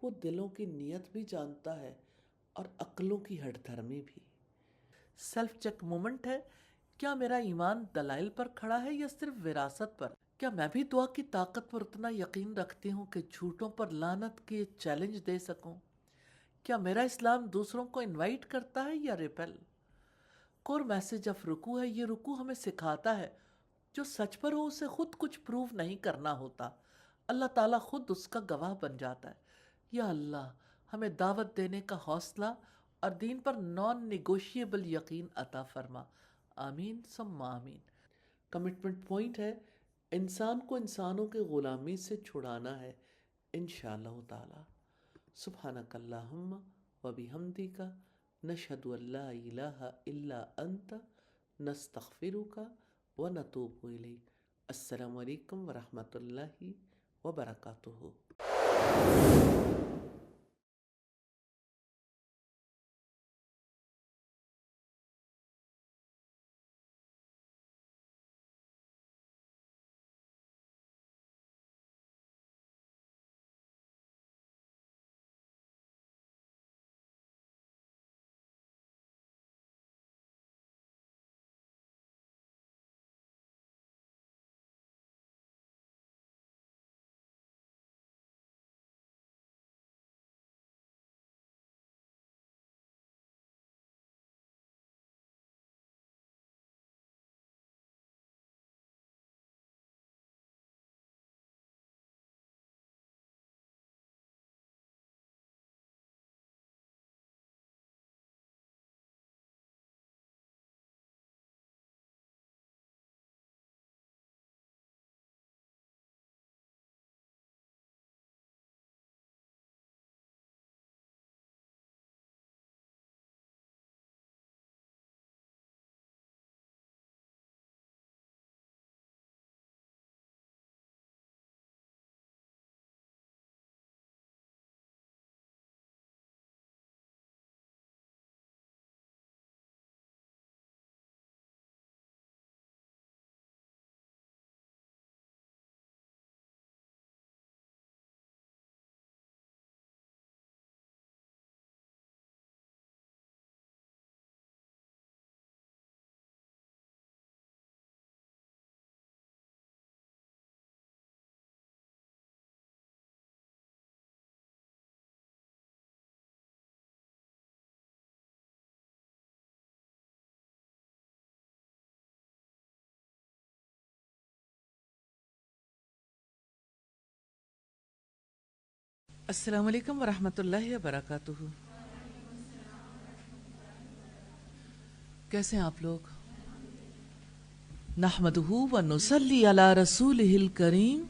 وہ دلوں کی نیت بھی جانتا ہے اور عقلوں کی ہٹ دھرمی بھی۔ سیلف چیک مومنٹ ہے، کیا میرا ایمان دلائل پر کھڑا ہے یا صرف وراثت پر؟ کیا میں بھی دعا کی طاقت پر اتنا یقین رکھتی ہوں کہ جھوٹوں پر لعنت کے چیلنج دے سکوں؟ کیا میرا اسلام دوسروں کو انوائٹ کرتا ہے یا ریپل؟ کور میسج آف رکوع ہے، یہ رکوع ہمیں سکھاتا ہے جو سچ پر ہو اسے خود کچھ پروف نہیں کرنا ہوتا، اللہ تعالیٰ خود اس کا گواہ بن جاتا ہے۔ یا اللہ ہمیں دعوت دینے کا حوصلہ اور دین پر نان نیگوشیبل یقین عطا فرما، آمین ثم آمین۔ کمٹمنٹ پوائنٹ ہے، انسان کو انسانوں کے غلامی سے چھڑانا ہے انشاءاللہ تعالی۔ سبحانک اللہم و بحمدک، نشہد ان لا الہ الا انت، نستغفرک و نتوب الیک۔ السلام علیکم ورحمۃ اللہ وبرکاتہ۔ السلام علیکم ورحمۃ اللہ وبرکاتہ. کیسے ہیں آپ لوگ؟ نحمدہ ونصلی علی رسولہ الکریم.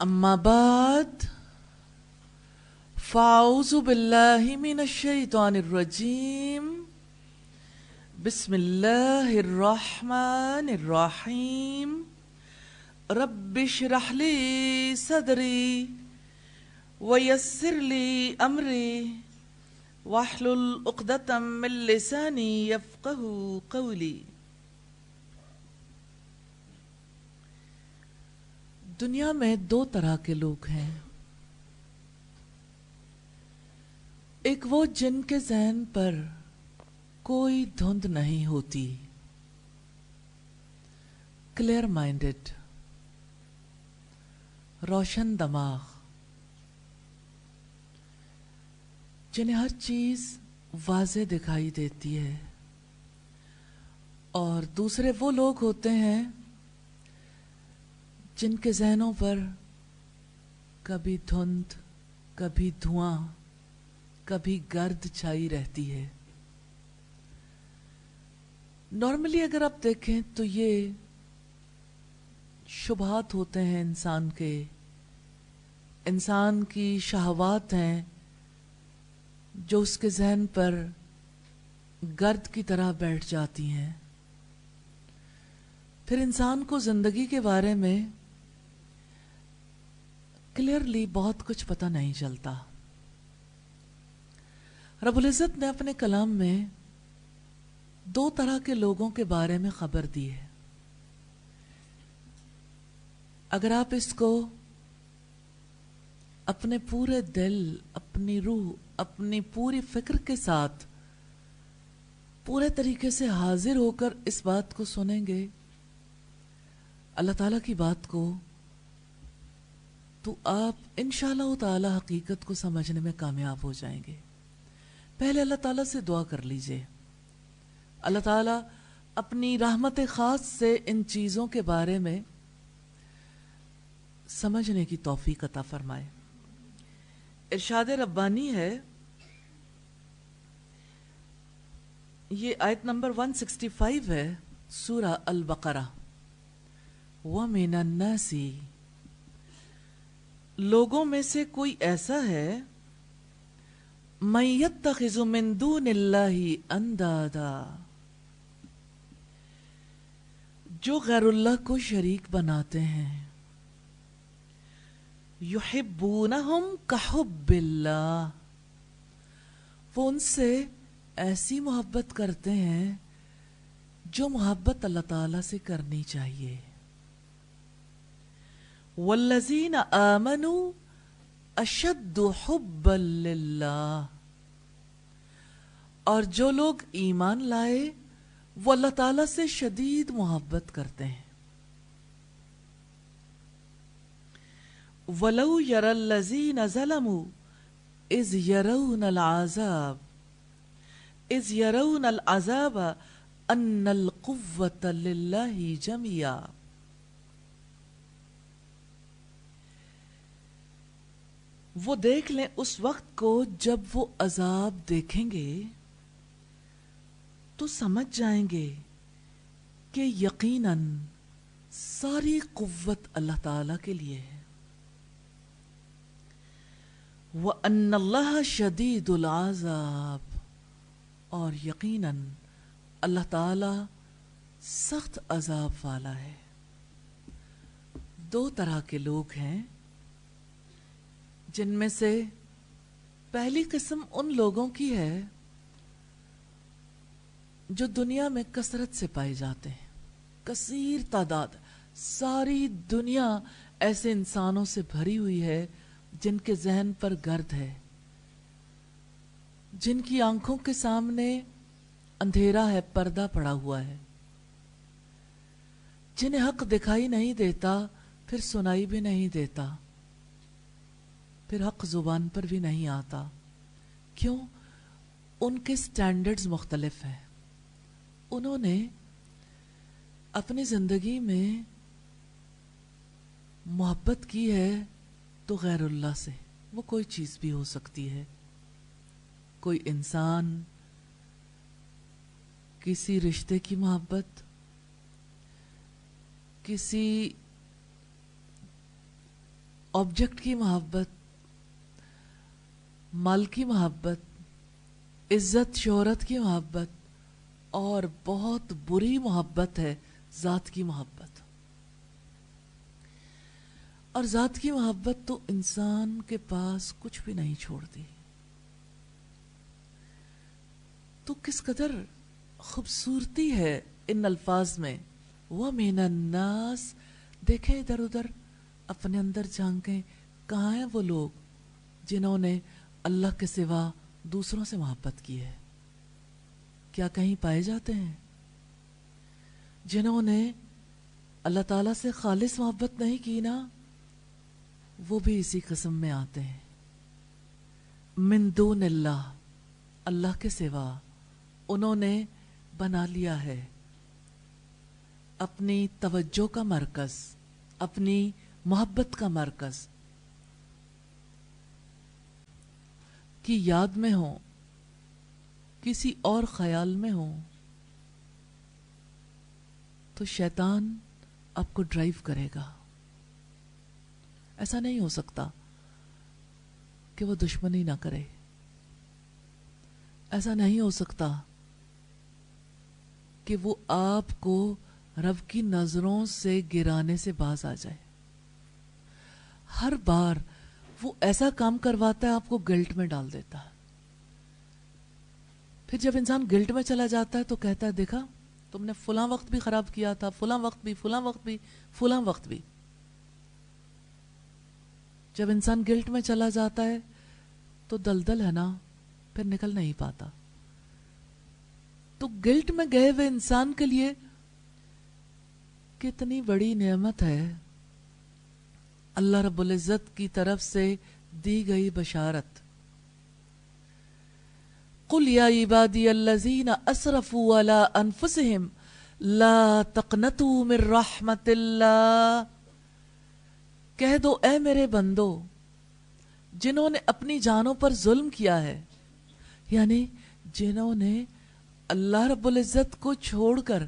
اما بعد فاعوذ باللہ من الشیطان الرجیم. بسم اللہ الرحمن الرحیم. رب اشرح لی صدری ویسر لی امری واحلل عقدۃ من لسانی یفقہوا قولی. دنیا میں دو طرح کے لوگ ہیں. ایک وہ جن کے ذہن پر کوئی دھند نہیں ہوتی، کلیئر مائنڈڈ، روشن دماغ، جنہیں ہر چیز واضح دکھائی دیتی ہے. اور دوسرے وہ لوگ ہوتے ہیں جن کے ذہنوں پر کبھی دھند، کبھی دھواں، کبھی گرد چھائی رہتی ہے. نارملی اگر آپ دیکھیں تو یہ شبہات ہوتے ہیں انسان کے، انسان کی شہوات ہیں جو اس کے ذہن پر گرد کی طرح بیٹھ جاتی ہیں. پھر انسان کو زندگی کے بارے میں کلیئرلی بہت کچھ پتہ نہیں چلتا. رب العزت نے اپنے کلام میں دو طرح کے لوگوں کے بارے میں خبر دی ہے. اگر آپ اس کو اپنے پورے دل، اپنی روح، اپنی پوری فکر کے ساتھ پورے طریقے سے حاضر ہو کر اس بات کو سنیں گے، اللہ تعالیٰ کی بات کو، تو آپ انشاءاللہ تعالی حقیقت کو سمجھنے میں کامیاب ہو جائیں گے. پہلے اللہ تعالیٰ سے دعا کر لیجئے، اللہ تعالیٰ اپنی رحمت خاص سے ان چیزوں کے بارے میں سمجھنے کی توفیق عطا فرمائے. ارشاد ربانی ہے، یہ آیت نمبر 165 ہے سورہ البقرہ. وَمِنَ النَّاسِ، لوگوں میں سے کوئی ایسا ہے، مَن يَتَّخِذُ مِن دُونِ اللَّهِ أَندَادًا، جو غیر اللہ کو شریک بناتے ہیں. یحبونہم کحب اللہ، وہ ان سے ایسی محبت کرتے ہیں جو محبت اللہ تعالی سے کرنی چاہیے. والذین آمنوا اشد حبا للہ، اور جو لوگ ایمان لائے وہ اللہ تعالیٰ سے شدید محبت کرتے ہیں. وَلَوْ يَرَى الَّذِينَ ظَلَمُوا إِذْ يَرَوْنَ الْعَذَابَ أَنَّ الْقُوَّةَ لِلَّهِ جَمِيعًا. وہ دیکھ لیں اس وقت کو جب وہ عذاب دیکھیں گے تو سمجھ جائیں گے کہ یقیناً ساری قوت اللہ تعالی کے لیے ہے. وَأَنَّ اللَّهَ شَدِيدُ الْعَذَابِ، اور یقیناً اللہ تعالی سخت عذاب والا ہے. دو طرح کے لوگ ہیں، جن میں سے پہلی قسم ان لوگوں کی ہے جو دنیا میں کثرت سے پائے جاتے ہیں، کثیر تعداد. ساری دنیا ایسے انسانوں سے بھری ہوئی ہے جن کے ذہن پر گرد ہے، جن کی آنکھوں کے سامنے اندھیرا ہے، پردہ پڑا ہوا ہے، جنہیں حق دکھائی نہیں دیتا، پھر سنائی بھی نہیں دیتا، پھر حق زبان پر بھی نہیں آتا. کیوں؟ ان کے سٹینڈرڈز مختلف ہیں. انہوں نے اپنی زندگی میں محبت کی ہے تو غیر اللہ سے وہ کوئی چیز بھی ہو سکتی ہے، کوئی انسان، کسی رشتے کی محبت، کسی آبجیکٹ کی محبت، مال کی محبت، عزت شہرت کی محبت، اور بہت بری محبت ہے ذات کی محبت. اور ذات کی محبت تو انسان کے پاس کچھ بھی نہیں چھوڑتی. تو کس قدر خوبصورتی ہے ان الفاظ میں. وَمِنَ النَّاسِ، دیکھیں ادھر ادھر، اپنے اندر جھانکیں، کہاں ہیں وہ لوگ جنہوں نے اللہ کے سوا دوسروں سے محبت کی ہے؟ کیا کہیں پائے جاتے ہیں؟ جنہوں نے اللہ تعالیٰ سے خالص محبت نہیں کی نا، وہ بھی اسی قسم میں آتے ہیں. من دون اللہ، اللہ کے سوا انہوں نے بنا لیا ہے اپنی توجہ کا مرکز، اپنی محبت کا مرکز، کی یاد میں ہوں، کسی اور خیال میں ہوں، تو شیطان آپ کو ڈرائیو کرے گا. ایسا نہیں ہو سکتا کہ وہ دشمنی نہ کرے. ایسا نہیں ہو سکتا کہ وہ آپ کو رب کی نظروں سے گرانے سے باز آ جائے. ہر بار وہ ایسا کام کرواتا ہے، آپ کو گلٹ میں ڈال دیتا ہے. پھر جب انسان گلٹ میں چلا جاتا ہے تو کہتا ہے دیکھا تم نے فلاں وقت بھی خراب کیا تھا، فلاں وقت بھی، فلاں وقت بھی، فلاں وقت بھی. جب انسان گلٹ میں چلا جاتا ہے تو دلدل ہے نا، پھر نکل نہیں پاتا. تو گلٹ میں گئے ہوئے انسان کے لیے کتنی بڑی نعمت ہے اللہ رب العزت کی طرف سے دی گئی بشارت. قل یا عبادی الذین اسرفوا علی انفسہم لا تقنطوا من رحمت اللہ. کہہ دو اے میرے بندو جنہوں نے اپنی جانوں پر ظلم کیا ہے، یعنی جنہوں نے اللہ رب العزت کو چھوڑ کر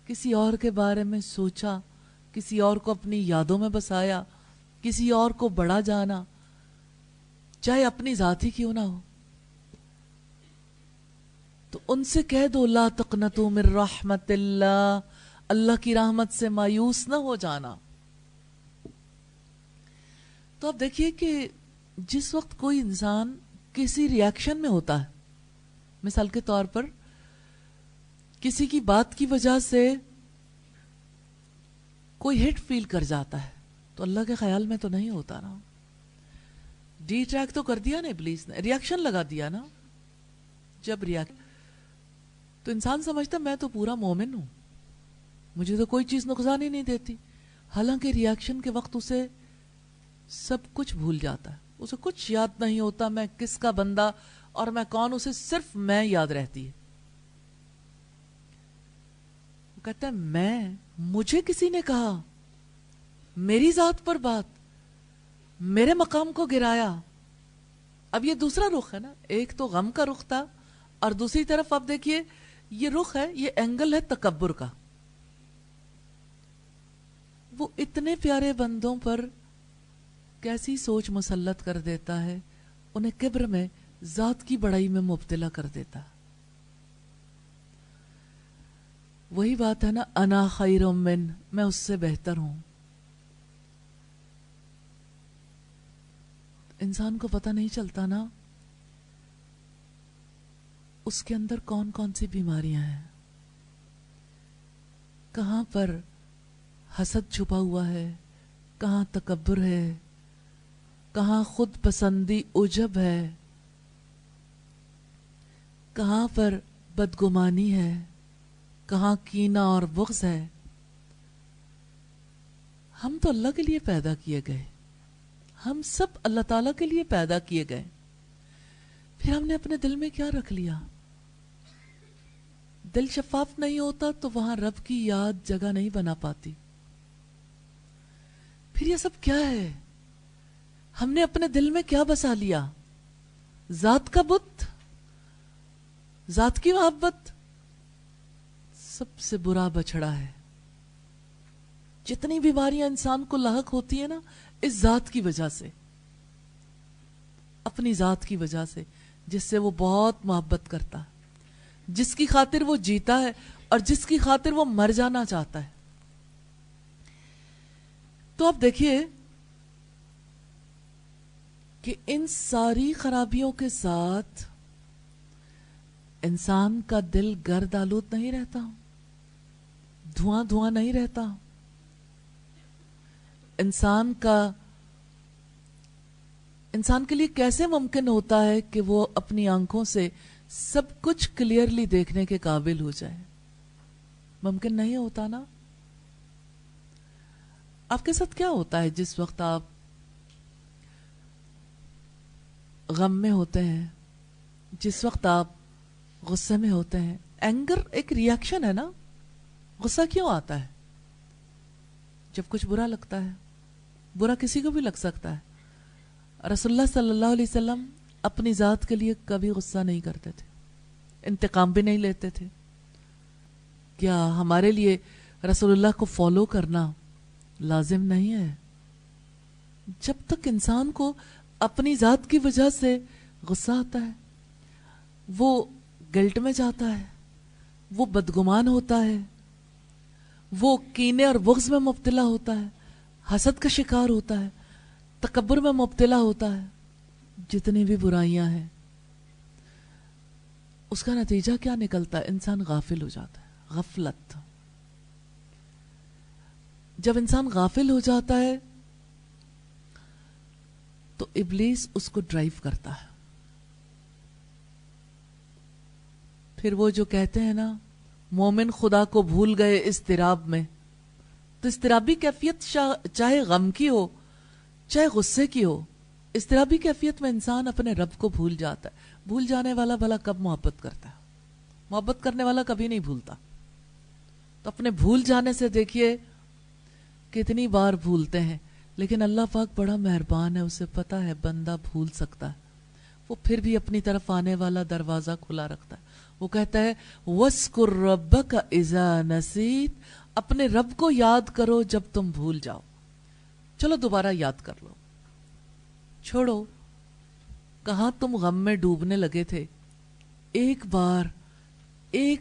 کسی اور کے بارے میں سوچا، کسی اور کو اپنی یادوں میں بسایا، کسی اور کو بڑا جانا، چاہے اپنی ذات ہی کیوں نہ ہو، تو ان سے کہہ دو لا تقنطوا من رحمت اللہ، اللہ کی رحمت سے مایوس نہ ہو جانا. تو اب دیکھیے کہ جس وقت کوئی انسان کسی ریاکشن میں ہوتا ہے، مثال کے طور پر کسی کی بات کی وجہ سے کوئی ہٹ فیل کر جاتا ہے، تو اللہ کے خیال میں تو نہیں ہوتا نا. ڈی ٹریک تو کر دیا نا ابلیس نے، ریاکشن لگا دیا نا. جب تو انسان سمجھتا میں تو پورا مومن ہوں، مجھے تو کوئی چیز نقصان ہی نہیں دیتی. حالانکہ ریاکشن کے وقت اسے سب کچھ بھول جاتا ہے، اسے کچھ یاد نہیں ہوتا میں کس کا بندہ اور میں کون، اسے صرف میں یاد رہتی ہے. وہ کہتا ہے مجھے کسی نے کہا، میری ذات پر بات، میرے مقام کو گرایا. اب یہ دوسرا رخ ہے نا، ایک تو غم کا رخ تھا اور دوسری طرف اب دیکھیے یہ رخ ہے، یہ اینگل ہے تکبر کا. وہ اتنے پیارے بندوں پر کیسی سوچ مسلط کر دیتا ہے، انہیں کبر میں، ذات کی بڑائی میں مبتلا کر دیتا. وہی بات ہے نا، انا خیر من، میں اس سے بہتر ہوں. انسان کو پتہ نہیں چلتا نا اس کے اندر کون کون سی بیماریاں ہیں، کہاں پر حسد چھپا ہوا ہے، کہاں تکبر ہے، کہاں خود پسندی عجب ہے، کہاں پر بدگمانی ہے، کہاں کینہ اور بغض ہے. ہم تو اللہ کے لیے پیدا کیے گئے، ہم سب اللہ تعالیٰ کے لیے پیدا کیے گئے، پھر ہم نے اپنے دل میں کیا رکھ لیا؟ دل شفاف نہیں ہوتا تو وہاں رب کی یاد جگہ نہیں بنا پاتی. پھر یہ سب کیا ہے؟ ہم نے اپنے دل میں کیا بسا لیا؟ ذات کا بت، ذات کی محبت سب سے برا بچڑا ہے. جتنی بیماریاں انسان کو لاحق ہوتی ہیں نا، اس ذات کی وجہ سے، اپنی ذات کی وجہ سے، جس سے وہ بہت محبت کرتا ہے، جس کی خاطر وہ جیتا ہے اور جس کی خاطر وہ مر جانا چاہتا ہے. تو آپ دیکھیے کہ ان ساری خرابیوں کے ساتھ انسان کا دل گرد آلود نہیں رہتا، دھواں دھواں نہیں رہتا. انسان کے لیے کیسے ممکن ہوتا ہے کہ وہ اپنی آنکھوں سے سب کچھ کلیئرلی دیکھنے کے قابل ہو جائے؟ ممکن نہیں ہوتا نا. آپ کے ساتھ کیا ہوتا ہے جس وقت آپ غم میں ہوتے ہیں، جس وقت آپ غصے میں ہوتے ہیں؟ اینگر ایک ری ایکشن ہے نا. غصہ کیوں آتا ہے؟ جب کچھ برا لگتا ہے. برا کسی کو بھی لگ سکتا ہے. رسول اللہ صلی اللہ علیہ وسلم اپنی ذات کے لیے کبھی غصہ نہیں کرتے تھے، انتقام بھی نہیں لیتے تھے. کیا ہمارے لیے رسول اللہ کو فالو کرنا لازم نہیں ہے؟ جب تک انسان کو اپنی ذات کی وجہ سے غصہ آتا ہے، وہ گلٹ میں جاتا ہے، وہ بدگمان ہوتا ہے، وہ کینے اور بغض میں مبتلا ہوتا ہے، حسد کا شکار ہوتا ہے، تکبر میں مبتلا ہوتا ہے، جتنی بھی برائیاں ہیں، اس کا نتیجہ کیا نکلتا ہے؟ انسان غافل ہو جاتا ہے. غفلت. جب انسان غافل ہو جاتا ہے تو ابلیس اس کو ڈرائیو کرتا ہے. پھر وہ جو کہتے ہیں نا، مومن خدا کو بھول گئے اضطراب میں. تو اضطرابی کیفیت چاہے غم کی ہو چاہے غصے کی ہو، اضطرابی کیفیت میں انسان اپنے رب کو بھول جاتا ہے. بھول جانے والا بھلا کب محبت کرتا ہے؟ محبت کرنے والا کبھی نہیں بھولتا. تو اپنے بھول جانے سے دیکھیے کتنی بار بھولتے ہیں، لیکن اللہ پاک بڑا مہربان ہے، اسے پتا ہے بندہ بھول سکتا ہے، وہ پھر بھی اپنی طرف آنے والا دروازہ کھلا رکھتا ہے. وہ کہتا ہے وَاذْكُرْ رَبَّكَ إِذَا نَسِيتَ، اپنے رب کو یاد کرو جب تم بھول جاؤ. چلو دوبارہ یاد کر لو. چھوڑو کہاں تم غم میں ڈوبنے لگے تھے، ایک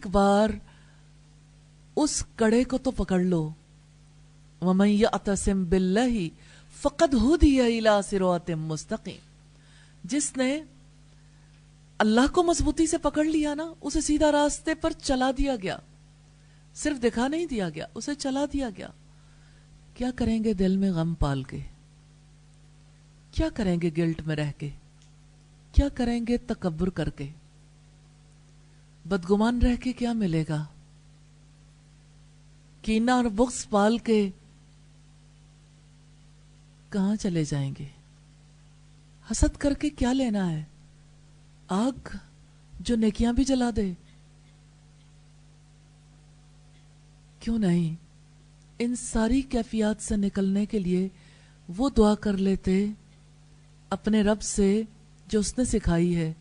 بار اس کڑے کو تو پکڑ لو. وَمَن يَعْتَصِم بِاللَّهِ فَقَدْ هُدِيَ إِلَىٰ صِرَاطٍ مُسْتَقِيمٍ. جس نے اللہ کو مضبوطی سے پکڑ لیا نا، اسے سیدھا راستے پر چلا دیا گیا. صرف دکھا نہیں دیا گیا، اسے چلا دیا گیا. کیا کریں گے دل میں غم پال کے؟ کیا کریں گے گلٹ میں رہ کے؟ کیا کریں گے تکبر کر کے؟ بدگمان رہ کے کیا ملے گا؟ کینہ اور بغض پال کے کہاں چلے جائیں گے؟ حسد کر کے کیا لینا ہے؟ آگ جو نیکیاں بھی جلا دے. کیوں نہیں ان ساری کیفیات سے نکلنے کے لیے وہ دعا کر لیتے اپنے رب سے جو اس نے سکھائی ہے،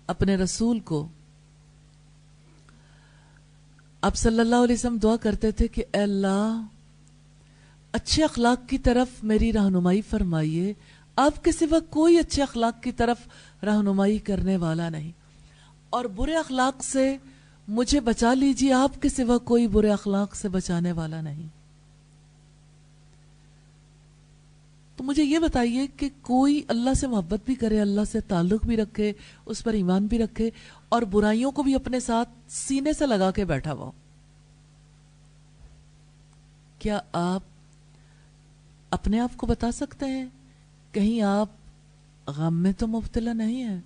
اپنے رسول کو. آپ صلی اللہ علیہ وسلم دعا کرتے تھے کہ اے اللہ اچھے اخلاق کی طرف میری رہنمائی فرمائیے، آپ کے سوا کوئی اچھے اخلاق کی طرف رہنمائی کرنے والا نہیں، اور برے اخلاق سے مجھے بچا لیجیے، آپ کے سوا کوئی برے اخلاق سے بچانے والا نہیں. تو مجھے یہ بتائیے کہ کوئی اللہ سے محبت بھی کرے، اللہ سے تعلق بھی رکھے، اس پر ایمان بھی رکھے، اور برائیوں کو بھی اپنے ساتھ سینے سے لگا کے بیٹھا ہوا، کیا آپ اپنے آپ کو بتا سکتے ہیں کہیں آپ غم میں تو مبتلا نہیں ہیں،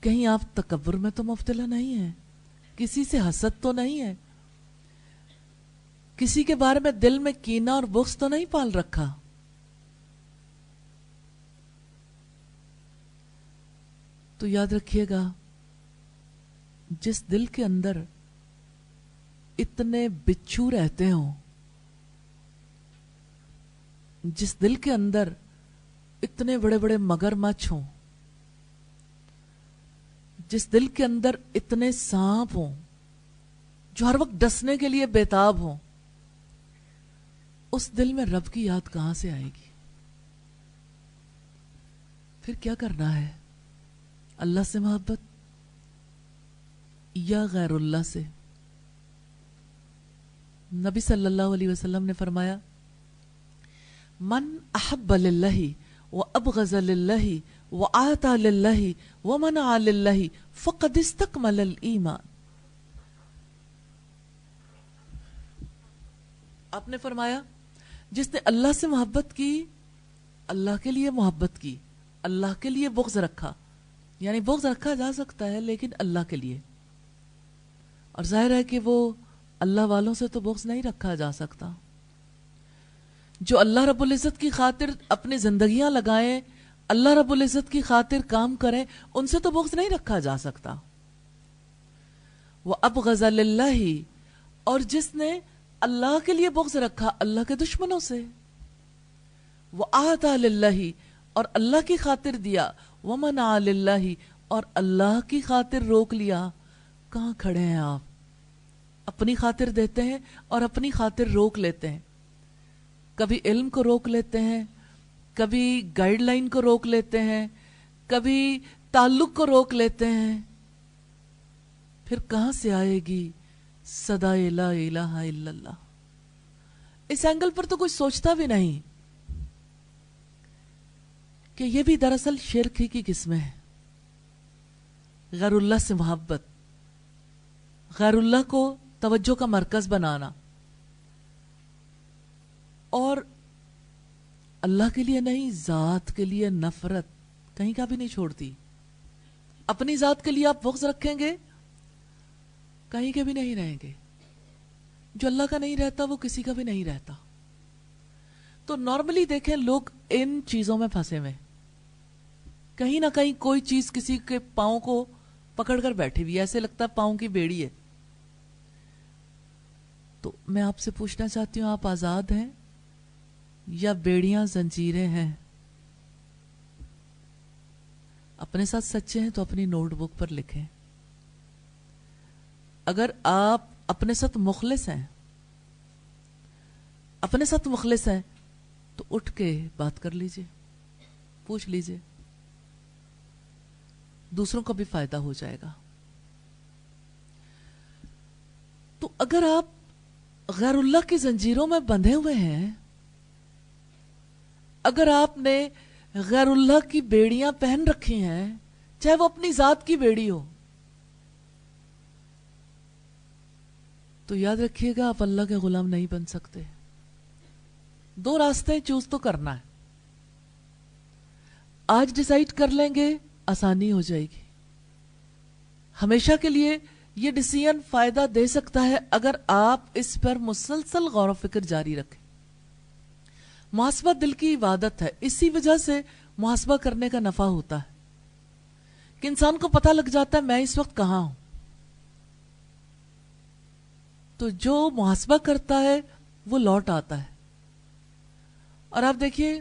کہیں آپ تکبر میں تو مبتلا نہیں ہیں، کسی سے حسد تو نہیں ہے، کسی کے بارے میں دل میں کینہ اور بغض تو نہیں پال رکھا؟ تو یاد رکھیے گا، جس دل کے اندر اتنے بچھو رہتے ہوں، جس دل کے اندر اتنے بڑے بڑے مگرمچھ ہوں، جس دل کے اندر اتنے سانپ ہوں جو ہر وقت ڈسنے کے لیے بےتاب ہوں، اس دل میں رب کی یاد کہاں سے آئے گی؟ پھر کیا کرنا ہے؟ اللہ سے محبت یا غیر اللہ سے؟ نبی صلی اللہ علیہ وسلم نے فرمایا، من احب للہ وابغض للہ وآتا للہ ومنع للہ فقد استکمل الایمان۔ آپ نے فرمایا، جس نے اللہ سے محبت کی، اللہ کے لیے محبت کی، اللہ کے لیے بغض رکھا، یعنی بغض رکھا جا سکتا ہے لیکن اللہ کے لیے، اور ظاہر ہے کہ وہ اللہ والوں سے تو بغض نہیں رکھا جا سکتا۔ جو اللہ رب العزت کی خاطر اپنی زندگیاں لگائیں، اللہ رب العزت کی خاطر کام کریں، ان سے تو بغض نہیں رکھا جا سکتا۔ وَأَبْغَضَ لِلَّهِ، اور جس نے اللہ کے لیے بغض رکھا اللہ کے دشمنوں سے، وَآتَى لِلَّهِ، اور اللہ کی خاطر دیا، وَمَنَعَ لِلَّهِ، اور اللہ کی خاطر روک لیا۔ کہاں کھڑے ہیں آپ؟ اپنی خاطر دیتے ہیں اور اپنی خاطر روک لیتے ہیں، کبھی علم کو روک لیتے ہیں، کبھی گائیڈ لائن کو روک لیتے ہیں، کبھی تعلق کو روک لیتے ہیں، پھر کہاں سے آئے گی صدائے لا الہ الا اللہ؟ اس اینگل پر تو کوئی سوچتا بھی نہیں کہ یہ بھی دراصل شرک ہی کی قسمیں ہے۔ غیر اللہ سے محبت، غیر اللہ کو توجہ کا مرکز بنانا، اور اللہ کے لیے نہیں، ذات کے لیے نفرت کہیں کا بھی نہیں چھوڑتی۔ اپنی ذات کے لیے آپ بغض رکھیں گے، کہیں کے بھی نہیں رہیں گے۔ جو اللہ کا نہیں رہتا وہ کسی کا بھی نہیں رہتا۔ تو نارملی دیکھیں، لوگ ان چیزوں میں پھنسے ہوئے، کہیں نہ کہیں کوئی چیز کسی کے پاؤں کو پکڑ کر بیٹھی ہوئی، ایسے لگتا ہے پاؤں کی بیڑی ہے۔ تو میں آپ سے پوچھنا چاہتی ہوں، آپ آزاد ہیں یا بیڑیاں زنجیریں ہیں؟ اپنے ساتھ سچے ہیں تو اپنی نوٹ بک پر لکھیں۔ اگر آپ اپنے ساتھ مخلص ہیں، اپنے ساتھ مخلص ہیں تو اٹھ کے بات کر لیجئے، پوچھ لیجئے، دوسروں کو بھی فائدہ ہو جائے گا۔ تو اگر آپ غیر اللہ کی زنجیروں میں بندھے ہوئے ہیں، اگر آپ نے غیر اللہ کی بیڑیاں پہن رکھی ہیں، چاہے وہ اپنی ذات کی بیڑی ہو، تو یاد رکھیے گا آپ اللہ کے غلام نہیں بن سکتے۔ دو راستے چوز تو کرنا ہے، آج ڈیسائیڈ کر لیں گے آسانی ہو جائے گی۔ ہمیشہ کے لیے یہ ڈیسیژن فائدہ دے سکتا ہے اگر آپ اس پر مسلسل غور و فکر جاری رکھیں۔ محاسبہ دل کی عبادت ہے، اسی وجہ سے محاسبہ کرنے کا نفع ہوتا ہے کہ انسان کو پتہ لگ جاتا ہے میں اس وقت کہاں ہوں۔ تو جو محاسبہ کرتا ہے وہ لوٹ آتا ہے۔ اور آپ دیکھیے،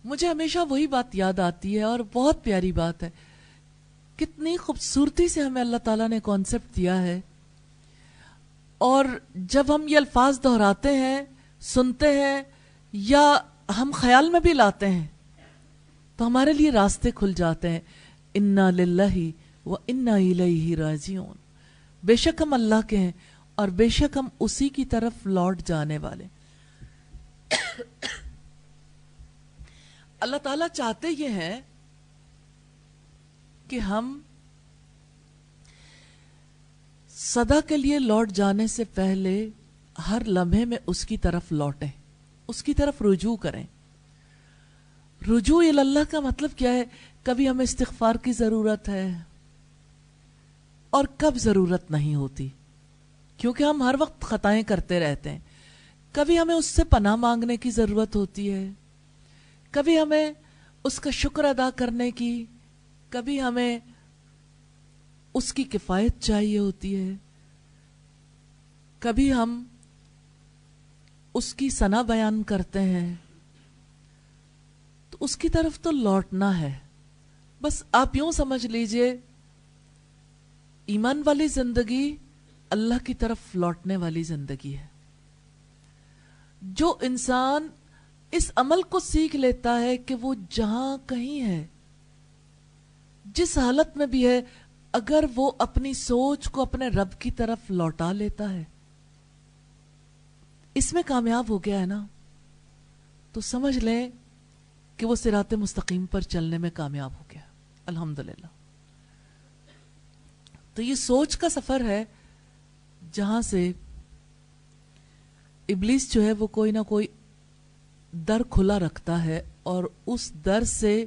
مجھے ہمیشہ وہی بات یاد آتی ہے، اور بہت پیاری بات ہے، کتنی خوبصورتی سے ہمیں اللہ تعالیٰ نے کانسیپٹ دیا ہے، اور جب ہم یہ الفاظ دہراتے ہیں، سنتے ہیں، یا ہم خیال میں بھی لاتے ہیں تو ہمارے لیے راستے کھل جاتے ہیں۔ انا للہ و انا الیہ راجعون، بے شک ہم اللہ کے ہیں اور بے شک ہم اسی کی طرف لوٹ جانے والے۔ اللہ تعالیٰ چاہتے یہ ہیں کہ ہم صدا کے لیے لوٹ جانے سے پہلے ہر لمحے میں اس کی طرف لوٹیں، اس کی طرف رجوع کریں۔ رجوع اللہ کا مطلب کیا ہے؟ کبھی ہمیں استغفار کی ضرورت ہے اور کب ضرورت نہیں ہوتی، کیونکہ ہم ہر وقت خطائیں کرتے رہتے ہیں۔ کبھی ہمیں اس سے پناہ مانگنے کی ضرورت ہوتی ہے، کبھی ہمیں اس کا شکر ادا کرنے کی، کبھی ہمیں اس کی کفایت چاہیے ہوتی ہے، کبھی ہم اس کی ثنا بیان کرتے ہیں۔ تو تو اس کی طرف تو لوٹنا ہے. بس آپ یوں سمجھ لیجئے ایمان والی زندگی اللہ کی طرف لوٹنے والی زندگی ہے. جو انسان اس عمل کو سیکھ لیتا ہے کہ وہ جہاں کہیں ہے، جس حالت میں بھی ہے، اگر وہ اپنی سوچ کو اپنے رب کی طرف لوٹا لیتا ہے، اس میں کامیاب ہو گیا ہے نا، تو سمجھ لیں کہ وہ صراط مستقیم پر چلنے میں کامیاب ہو گیا. الحمدللہ. تو یہ سوچ کا سفر ہے جہاں سے ابلیس جو ہے وہ کوئی نہ کوئی در کھلا رکھتا ہے اور اس در سے،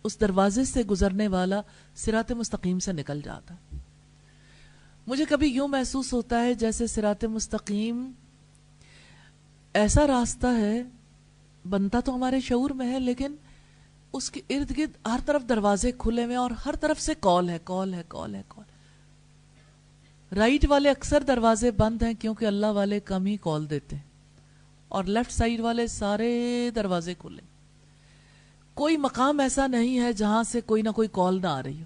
اس دروازے سے گزرنے والا صراط مستقیم سے نکل جاتا ہے. مجھے کبھی یوں محسوس ہوتا ہے جیسے صراط مستقیم ایسا راستہ ہے، بنتا تو ہمارے شعور میں ہے، لیکن اس کے ارد گرد ہر طرف دروازے کھلے ہوئے اور ہر طرف سے کال ہے، کال ہے، کال ہے، کال. رائٹ والے اکثر دروازے بند ہیں کیونکہ اللہ والے کم ہی کال دیتے ہیں، اور لیفٹ سائیڈ والے سارے دروازے کھلے. کوئی مقام ایسا نہیں ہے جہاں سے کوئی نہ کوئی کال نہ آ رہی ہو.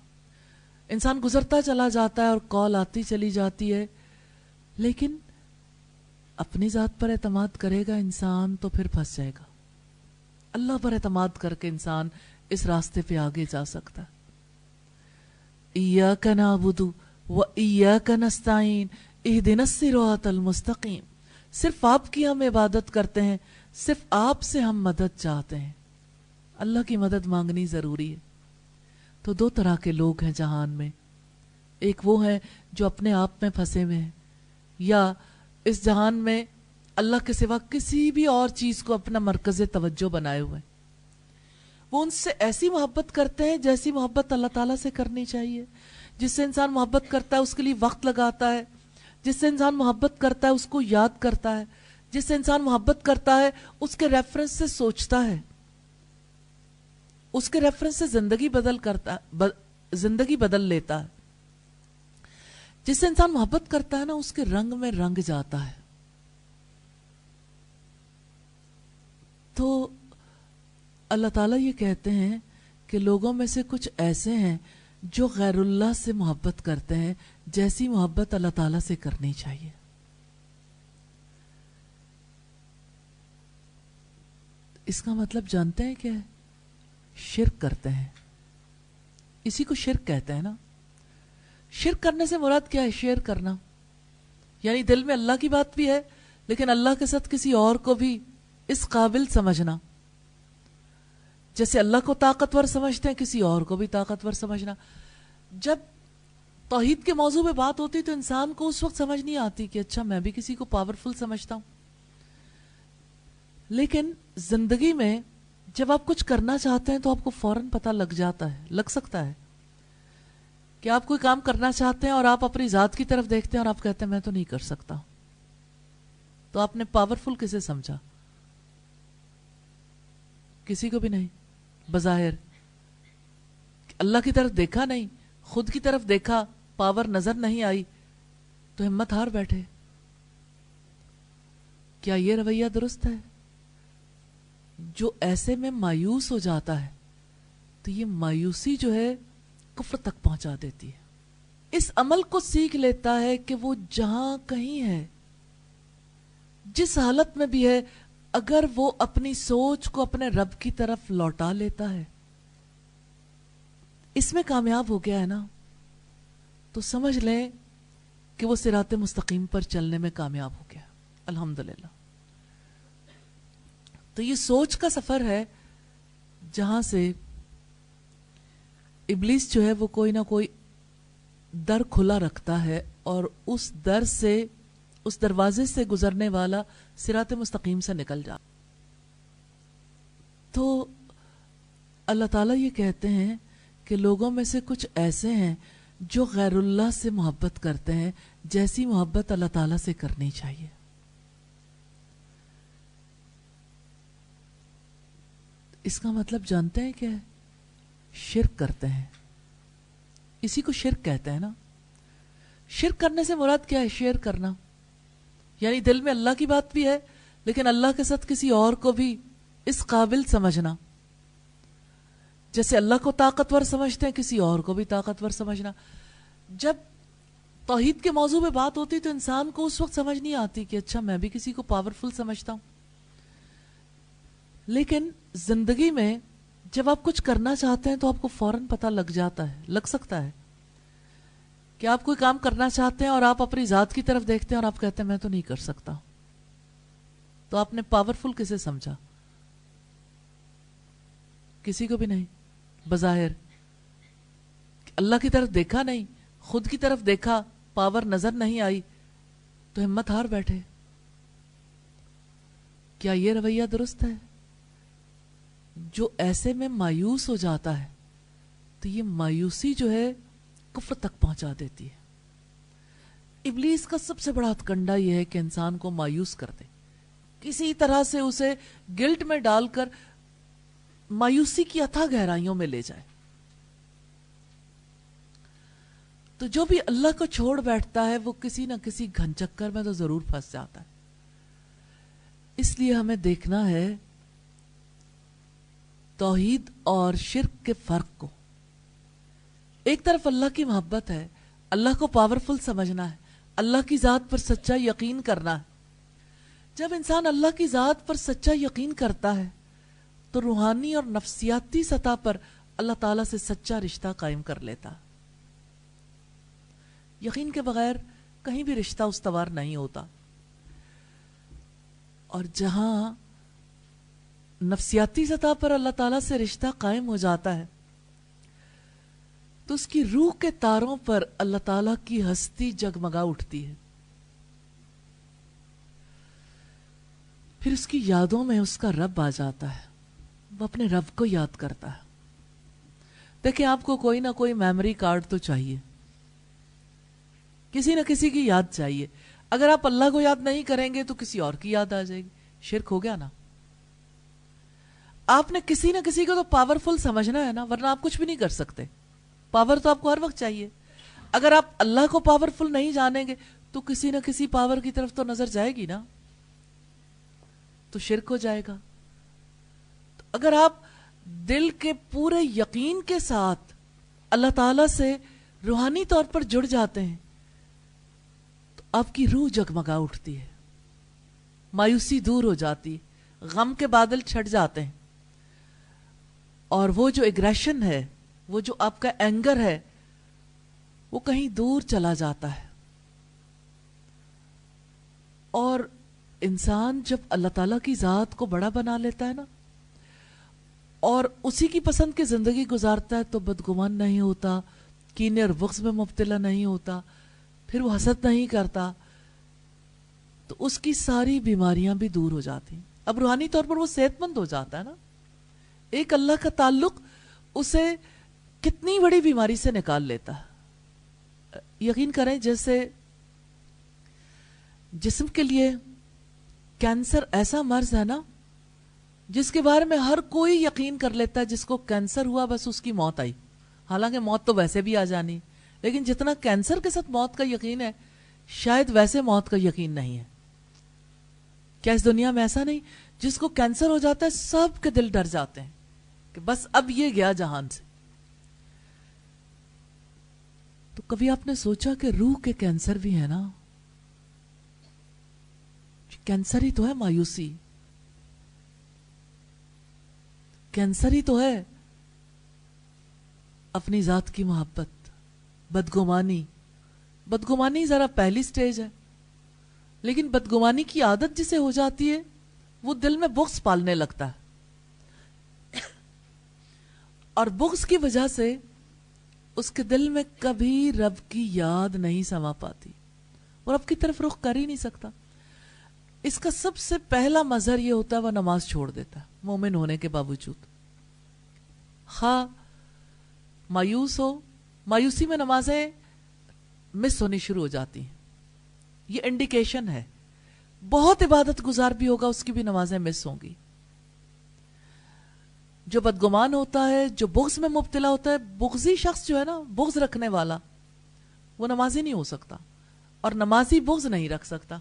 انسان گزرتا چلا جاتا ہے اور کال آتی چلی جاتی ہے، لیکن اپنی ذات پر اعتماد کرے گا انسان تو پھر پھنس جائے گا. اللہ پر اعتماد کر کے انسان اس راستے پہ آگے جا سکتا ہے. ایاک نعبد و ایاک نستعین اہدنا الصراط المستقیم. صرف آپ کی ہم عبادت کرتے ہیں، صرف آپ سے ہم مدد چاہتے ہیں. اللہ کی مدد مانگنی ضروری ہے. تو دو طرح کے لوگ ہیں جہان میں. ایک وہ ہیں جو اپنے آپ میں پھنسے ہوئے ہیں، یا اس جہان میں اللہ کے سوا کسی بھی اور چیز کو اپنا مرکز توجہ بنائے ہوئے ہیں. وہ ان سے ایسی محبت کرتے ہیں جیسی محبت اللہ تعالیٰ سے کرنی چاہیے. جس سے انسان محبت کرتا ہے اس کے لیے وقت لگاتا ہے، جس سے انسان محبت کرتا ہے اس کو یاد کرتا ہے، جس سے انسان محبت کرتا ہے اس کے ریفرنس سے سوچتا ہے، اس کے ریفرنس سے زندگی بدل لیتا ہے. جس سے انسان محبت کرتا ہے نا، اس کے رنگ میں رنگ جاتا ہے. تو اللہ تعالیٰ یہ کہتے ہیں کہ لوگوں میں سے کچھ ایسے ہیں جو غیر اللہ سے محبت کرتے ہیں جیسی محبت اللہ تعالیٰ سے کرنی چاہیے. اس کا مطلب جانتے ہیں کیا ہے؟ شرک کرتے ہیں. اسی کو شرک کہتے ہیں نا. شرک کرنے سے مراد کیا ہے؟ شیئر کرنا، یعنی دل میں اللہ کی بات بھی ہے لیکن اللہ کے ساتھ کسی اور کو بھی اس قابل سمجھنا. جیسے اللہ کو طاقتور سمجھتے ہیں کسی اور کو بھی طاقتور سمجھنا. جب توحید کے موضوع پہ بات ہوتی تو انسان کو اس وقت سمجھ نہیں آتی کہ اچھا میں بھی کسی کو پاورفل سمجھتا ہوں. لیکن زندگی میں جب آپ کچھ کرنا چاہتے ہیں تو آپ کو فوراً پتہ لگ جاتا ہے، لگ سکتا ہے کہ آپ کوئی کام کرنا چاہتے ہیں اور آپ اپنی ذات کی طرف دیکھتے ہیں اور آپ کہتے ہیں میں تو نہیں کر سکتا. تو آپ نے پاورفل کسے سمجھا؟ کسی کو بھی نہیں. بظاہر اللہ کی طرف دیکھا نہیں، خود کی طرف دیکھا، پاور نظر نہیں آئی تو ہمت ہار بیٹھے. کیا یہ رویہ درست ہے؟ جو ایسے میں مایوس ہو جاتا ہے تو یہ مایوسی جو ہے کفر تک پہنچا دیتی ہے. اس عمل کو سیکھ لیتا ہے کہ وہ جہاں کہیں ہے، جس حالت میں بھی ہے، اگر وہ اپنی سوچ کو اپنے رب کی طرف لوٹا لیتا ہے، اس میں کامیاب ہو گیا ہے نا، تو سمجھ لیں کہ وہ صراط مستقیم پر چلنے میں کامیاب ہو گیا. الحمدللہ. تو یہ سوچ کا سفر ہے جہاں سے ابلیس جو ہے وہ کوئی نہ کوئی در کھلا رکھتا ہے اور اس در سے، اس دروازے سے گزرنے والا صراط مستقیم سے نکل جاتا. تو اللہ تعالیٰ یہ کہتے ہیں کہ لوگوں میں سے کچھ ایسے ہیں جو غیر اللہ سے محبت کرتے ہیں جیسی محبت اللہ تعالیٰ سے کرنی چاہیے. اس کا مطلب جانتے ہیں کیا ہے؟ شرک کرتے ہیں. اسی کو شرک کہتے ہیں نا. شرک کرنے سے مراد کیا ہے؟ شیئر کرنا، یعنی دل میں اللہ کی بات بھی ہے لیکن اللہ کے ساتھ کسی اور کو بھی اس قابل سمجھنا. جیسے اللہ کو طاقتور سمجھتے ہیں کسی اور کو بھی طاقتور سمجھنا. جب توحید کے موضوع پہ بات ہوتی تو انسان کو اس وقت سمجھ نہیں آتی کہ اچھا میں بھی کسی کو پاورفل سمجھتا ہوں. لیکن زندگی میں جب آپ کچھ کرنا چاہتے ہیں تو آپ کو فوراً پتہ لگ جاتا ہے, لگ سکتا ہے کہ آپ کوئی کام کرنا چاہتے ہیں اور آپ اپنی ذات کی طرف دیکھتے ہیں اور آپ کہتے ہیں میں تو نہیں کر سکتا. تو آپ نے پاورفل کسے سمجھا؟ کسی کو بھی نہیں. بظاہر اللہ کی طرف دیکھا نہیں, خود کی طرف دیکھا, پاور نظر نہیں آئی تو ہمت ہار بیٹھے. کیا یہ رویہ درست ہے؟ جو ایسے میں مایوس ہو جاتا ہے تو یہ مایوسی جو ہے کفر تک پہنچا دیتی ہے. ابلیس کا سب سے بڑا ہتھکنڈا یہ ہے کہ انسان کو مایوس کر دے, کسی طرح سے اسے گلٹ میں ڈال کر مایوسی کی اتھا گہرائیوں میں لے جائے. تو جو بھی اللہ کو چھوڑ بیٹھتا ہے وہ کسی نہ کسی گھن چکر میں تو ضرور پھنس جاتا ہے. اس لیے ہمیں دیکھنا ہے توحید اور شرک کے فرق کو. ایک طرف اللہ کی محبت ہے, اللہ کو پاورفل سمجھنا ہے, اللہ کی ذات پر سچا یقین کرنا ہے. جب انسان اللہ کی ذات پر سچا یقین کرتا ہے تو روحانی اور نفسیاتی سطح پر اللہ تعالیٰ سے سچا رشتہ قائم کر لیتا. یقین کے بغیر کہیں بھی رشتہ استوار نہیں ہوتا. اور جہاں نفسیاتی سطح پر اللہ تعالیٰ سے رشتہ قائم ہو جاتا ہے تو اس کی روح کے تاروں پر اللہ تعالیٰ کی ہستی جگمگا اٹھتی ہے. پھر اس کی یادوں میں اس کا رب آ جاتا ہے, وہ اپنے رب کو یاد کرتا ہے. دیکھیں آپ کو کوئی نہ کوئی میموری کارڈ تو چاہیے, کسی نہ کسی کی یاد چاہیے. اگر آپ اللہ کو یاد نہیں کریں گے تو کسی اور کی یاد آ جائے گی. شرک ہو گیا نا. آپ نے کسی نہ کسی کو تو پاورفل سمجھنا ہے نا, ورنہ آپ کچھ بھی نہیں کر سکتے. پاور تو آپ کو ہر وقت چاہیے. اگر آپ اللہ کو پاورفل نہیں جانیں گے تو کسی نہ کسی پاور کی طرف تو نظر جائے گی نا, تو شرک ہو جائے گا. تو اگر آپ دل کے پورے یقین کے ساتھ اللہ تعالیٰ سے روحانی طور پر جڑ جاتے ہیں تو آپ کی روح جگمگا اٹھتی ہے, مایوسی دور ہو جاتی, غم کے بادل چھٹ جاتے ہیں, اور وہ جو ایگریشن ہے, وہ جو آپ کا اینگر ہے, وہ کہیں دور چلا جاتا ہے. اور انسان جب اللہ تعالیٰ کی ذات کو بڑا بنا لیتا ہے نا اور اسی کی پسند کی زندگی گزارتا ہے تو بدگمان نہیں ہوتا, کینے اور بغض میں مبتلا نہیں ہوتا, پھر وہ حسد نہیں کرتا, تو اس کی ساری بیماریاں بھی دور ہو جاتی. اب روحانی طور پر وہ صحت مند ہو جاتا ہے نا. ایک اللہ کا تعلق اسے کتنی بڑی بیماری سے نکال لیتا ہے. یقین کریں جیسے جسم کے لیے کینسر ایسا مرض ہے نا جس کے بارے میں ہر کوئی یقین کر لیتا ہے جس کو کینسر ہوا بس اس کی موت آئی. حالانکہ موت تو ویسے بھی آ جانی, لیکن جتنا کینسر کے ساتھ موت کا یقین ہے شاید ویسے موت کا یقین نہیں ہے. کیا اس دنیا میں ایسا نہیں جس کو کینسر ہو جاتا ہے سب کے دل ڈر جاتے ہیں کہ بس اب یہ گیا جہان سے. تو کبھی آپ نے سوچا کہ روح کے کینسر بھی ہے نا, کینسر ہی تو ہے مایوسی, کینسر ہی تو ہے اپنی ذات کی محبت, بدگمانی. بدگمانی ذرا پہلی سٹیج ہے, لیکن بدگمانی کی عادت جسے ہو جاتی ہے وہ دل میں بغض پالنے لگتا ہے, اور بغض کی وجہ سے اس کے دل میں کبھی رب کی یاد نہیں سما پاتی اور رب کی طرف رخ کر ہی نہیں سکتا. اس کا سب سے پہلا مظہر یہ ہوتا ہے وہ نماز چھوڑ دیتا ہے مومن ہونے کے باوجود. خواہ مایوس ہو, مایوسی میں نمازیں مس ہونی شروع ہو جاتی ہیں, یہ انڈیکیشن ہے. بہت عبادت گزار بھی ہوگا اس کی بھی نمازیں مس ہوں گی. جو بدگمان ہوتا ہے, جو بغض میں مبتلا ہوتا ہے, بغضی شخص جو ہے نا, بغض رکھنے والا, وہ نمازی نہیں ہو سکتا, اور نمازی بغض نہیں رکھ سکتا.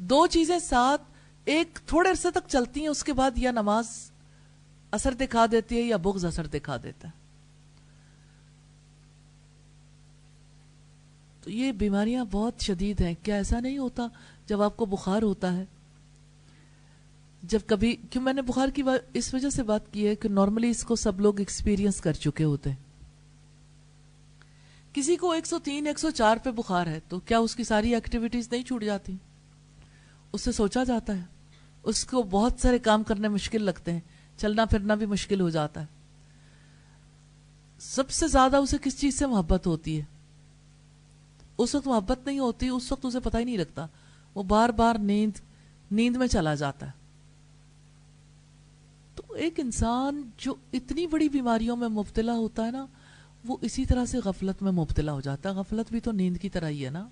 دو چیزیں ساتھ ایک تھوڑے عرصے تک چلتی ہیں, اس کے بعد یا نماز اثر دکھا دیتی ہے یا بغض اثر دکھا دیتا ہے. تو یہ بیماریاں بہت شدید ہیں. کیا ایسا نہیں ہوتا جب آپ کو بخار ہوتا ہے, جب کبھی, کیوں میں نے بخار کی اس وجہ سے بات کی ہے کہ نارملی اس کو سب لوگ ایکسپیرینس کر چکے ہوتے ہیں. کسی کو 103 104 پہ بخار ہے تو کیا اس کی ساری ایکٹیویٹیز نہیں چھوٹ جاتی؟ اس سے سوچا جاتا ہے, اس کو بہت سارے کام کرنے مشکل لگتے ہیں, چلنا پھرنا بھی مشکل ہو جاتا ہے. سب سے زیادہ اسے کس چیز سے محبت ہوتی ہے؟ اس وقت محبت نہیں ہوتی, اس وقت اسے پتہ ہی نہیں لگتا, وہ بار بار نیند میں چلا جاتا ہے. تو ایک انسان جو اتنی بڑی بیماریوں میں مبتلا ہوتا ہے نا, وہ اسی طرح سے غفلت میں مبتلا ہو جاتا ہے. غفلت بھی تو نیند کی طرح ہی ہے نا.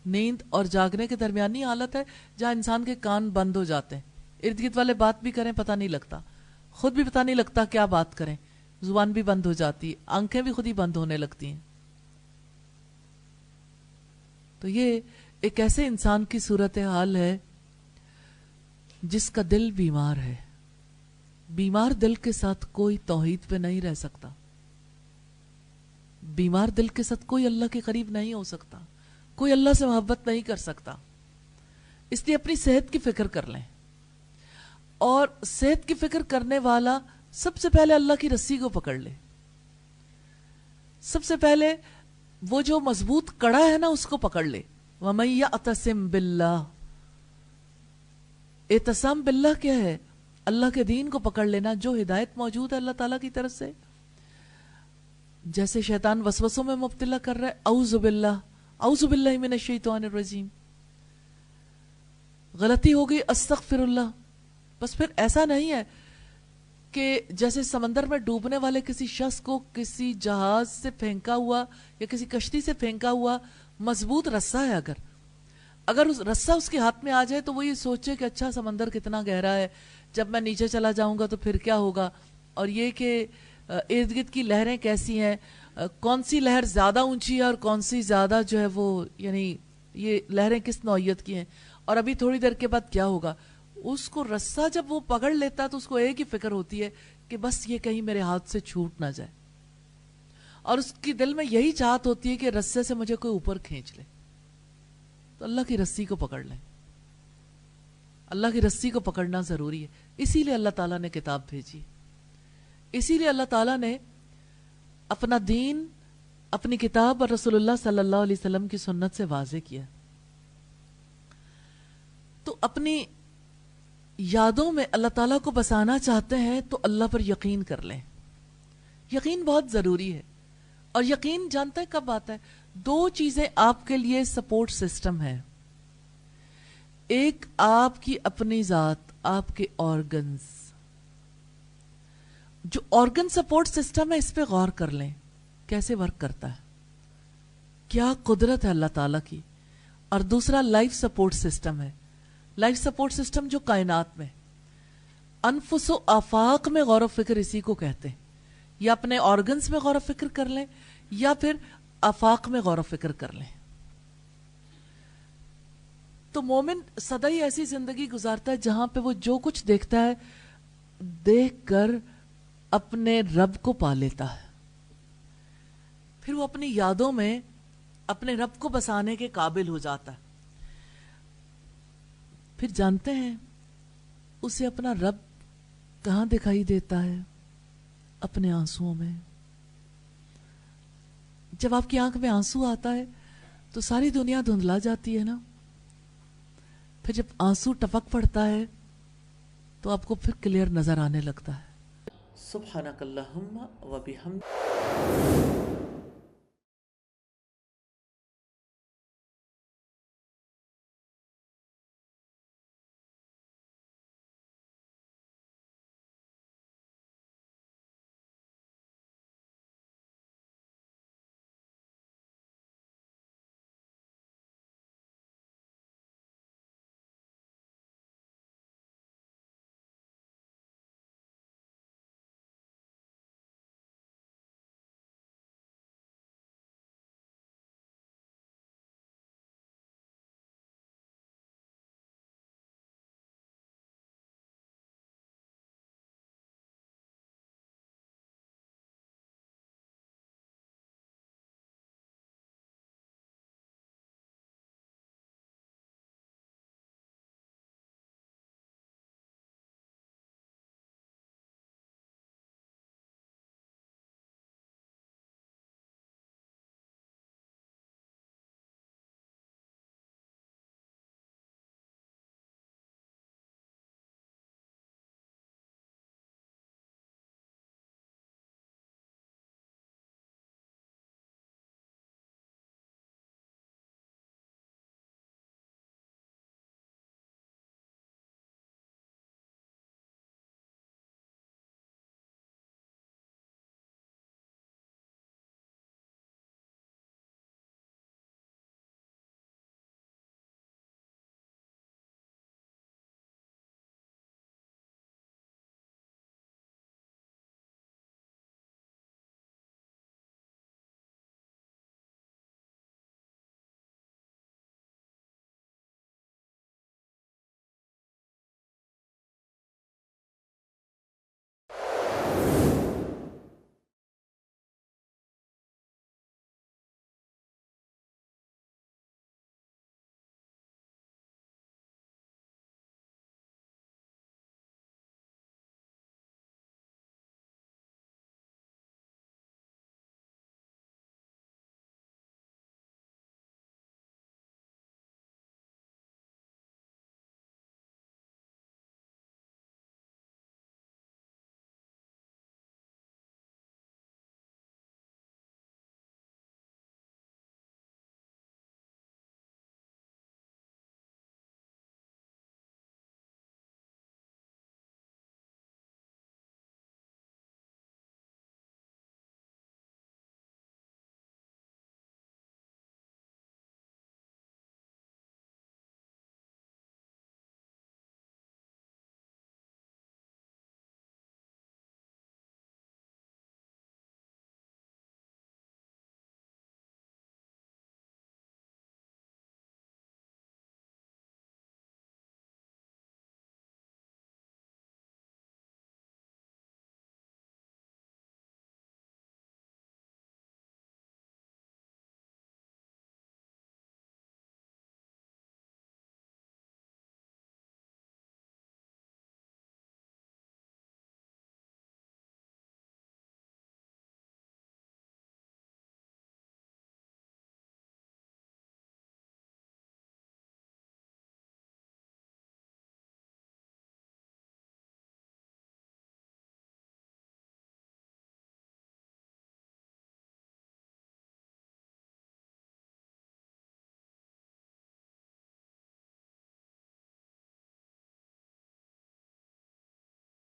نیند اور جاگنے کے درمیانی حالت ہے جہاں انسان کے کان بند ہو جاتے ہیں, ارد گرد والے بات بھی کریں پتہ نہیں لگتا, خود بھی پتہ نہیں لگتا کیا بات کریں, زبان بھی بند ہو جاتی, آنکھیں بھی خود ہی بند ہونے لگتی ہیں. تو یہ ایک ایسے انسان کی صورتحال ہے جس کا دل بیمار ہے. بیمار دل کے ساتھ کوئی توحید پہ نہیں رہ سکتا. بیمار دل کے ساتھ کوئی اللہ کے قریب نہیں ہو سکتا, کوئی اللہ سے محبت نہیں کر سکتا. اس لیے اپنی صحت کی فکر کر لیں, اور صحت کی فکر کرنے والا سب سے پہلے اللہ کی رسی کو پکڑ لے. سب سے پہلے وہ جو مضبوط کڑا ہے نا اس کو پکڑ لے. وَمَن يَعْتَصِم بِاللَّهِ, اعتصام باللہ کیا ہے؟ اللہ کے دین کو پکڑ لینا, جو ہدایت موجود ہے اللہ تعالیٰ کی طرف سے. جیسے شیطان وسوسوں میں مبتلا کر رہا ہے, اعوذ باللہ, اعوذ باللہ من الشیطان الرجیم, غلطی ہو گئی استغفر اللہ. بس پھر ایسا نہیں ہے کہ جیسے سمندر میں ڈوبنے والے کسی شخص کو کسی جہاز سے پھینکا ہوا یا کسی کشتی سے پھینکا ہوا مضبوط رسہ ہے, اگر اس رسہ اس کے ہاتھ میں آ جائے تو وہ یہ سوچے کہ اچھا سمندر کتنا گہرا ہے, جب میں نیچے چلا جاؤں گا تو پھر کیا ہوگا, اور یہ کہ ارد گرد کی لہریں کیسی ہیں, کون سی لہر زیادہ اونچی ہے اور کون سی زیادہ جو ہے وہ, یعنی یہ لہریں کس نوعیت کی ہیں, اور ابھی تھوڑی دیر کے بعد کیا ہوگا. اس کو رسہ جب وہ پکڑ لیتا تو اس کو ایک ہی فکر ہوتی ہے کہ بس یہ کہیں میرے ہاتھ سے چھوٹ نہ جائے, اور اس کی دل میں یہی چاہت ہوتی ہے کہ رسے سے مجھے کوئی اوپر کھینچ لے. تو اللہ کی رسی کو پکڑ لیں, اللہ کی رسی کو پکڑنا ضروری ہے. اسی لیے اللہ تعالیٰ نے کتاب بھیجی, اسی لیے اللہ تعالیٰ نے اپنا دین اپنی کتاب اور رسول اللہ صلی اللہ علیہ وسلم کی سنت سے واضح کیا. تو اپنی یادوں میں اللہ تعالیٰ کو بسانا چاہتے ہیں تو اللہ پر یقین کر لیں. یقین بہت ضروری ہے, اور یقین جانتے ہیں کب آتا ہے؟ دو چیزیں آپ کے لیے سپورٹ سسٹم ہے. ایک آپ کی اپنی ذات, آپ کے آرگنز, جو آرگن سپورٹ سسٹم ہے اس پہ غور کر لیں کیسے ورک کرتا ہے, کیا قدرت ہے اللہ تعالیٰ کی. اور دوسرا لائف سپورٹ سسٹم ہے. لائف سپورٹ سسٹم جو کائنات میں, انفس و آفاق میں غور و فکر اسی کو کہتے ہیں. یا اپنے آرگنز میں غور و فکر کر لیں یا پھر آفاق میں غور و فکر کر لیں. تو مومن سدا ہی ایسی زندگی گزارتا ہے جہاں پہ وہ جو کچھ دیکھتا ہے دیکھ کر اپنے رب کو پا لیتا ہے. پھر وہ اپنی یادوں میں اپنے رب کو بسانے کے قابل ہو جاتا ہے. پھر جانتے ہیں اسے اپنا رب کہاں دکھائی دیتا ہے؟ اپنے آنسوؤں میں. جب آپ کی آنکھ میں آنسو آتا ہے تو ساری دنیا دھندلا جاتی ہے نا. پھر جب آنسو ٹپک پڑتا ہے تو آپ کو پھر کلیئر نظر آنے لگتا ہے. سبحانک اللہم و بحمدک.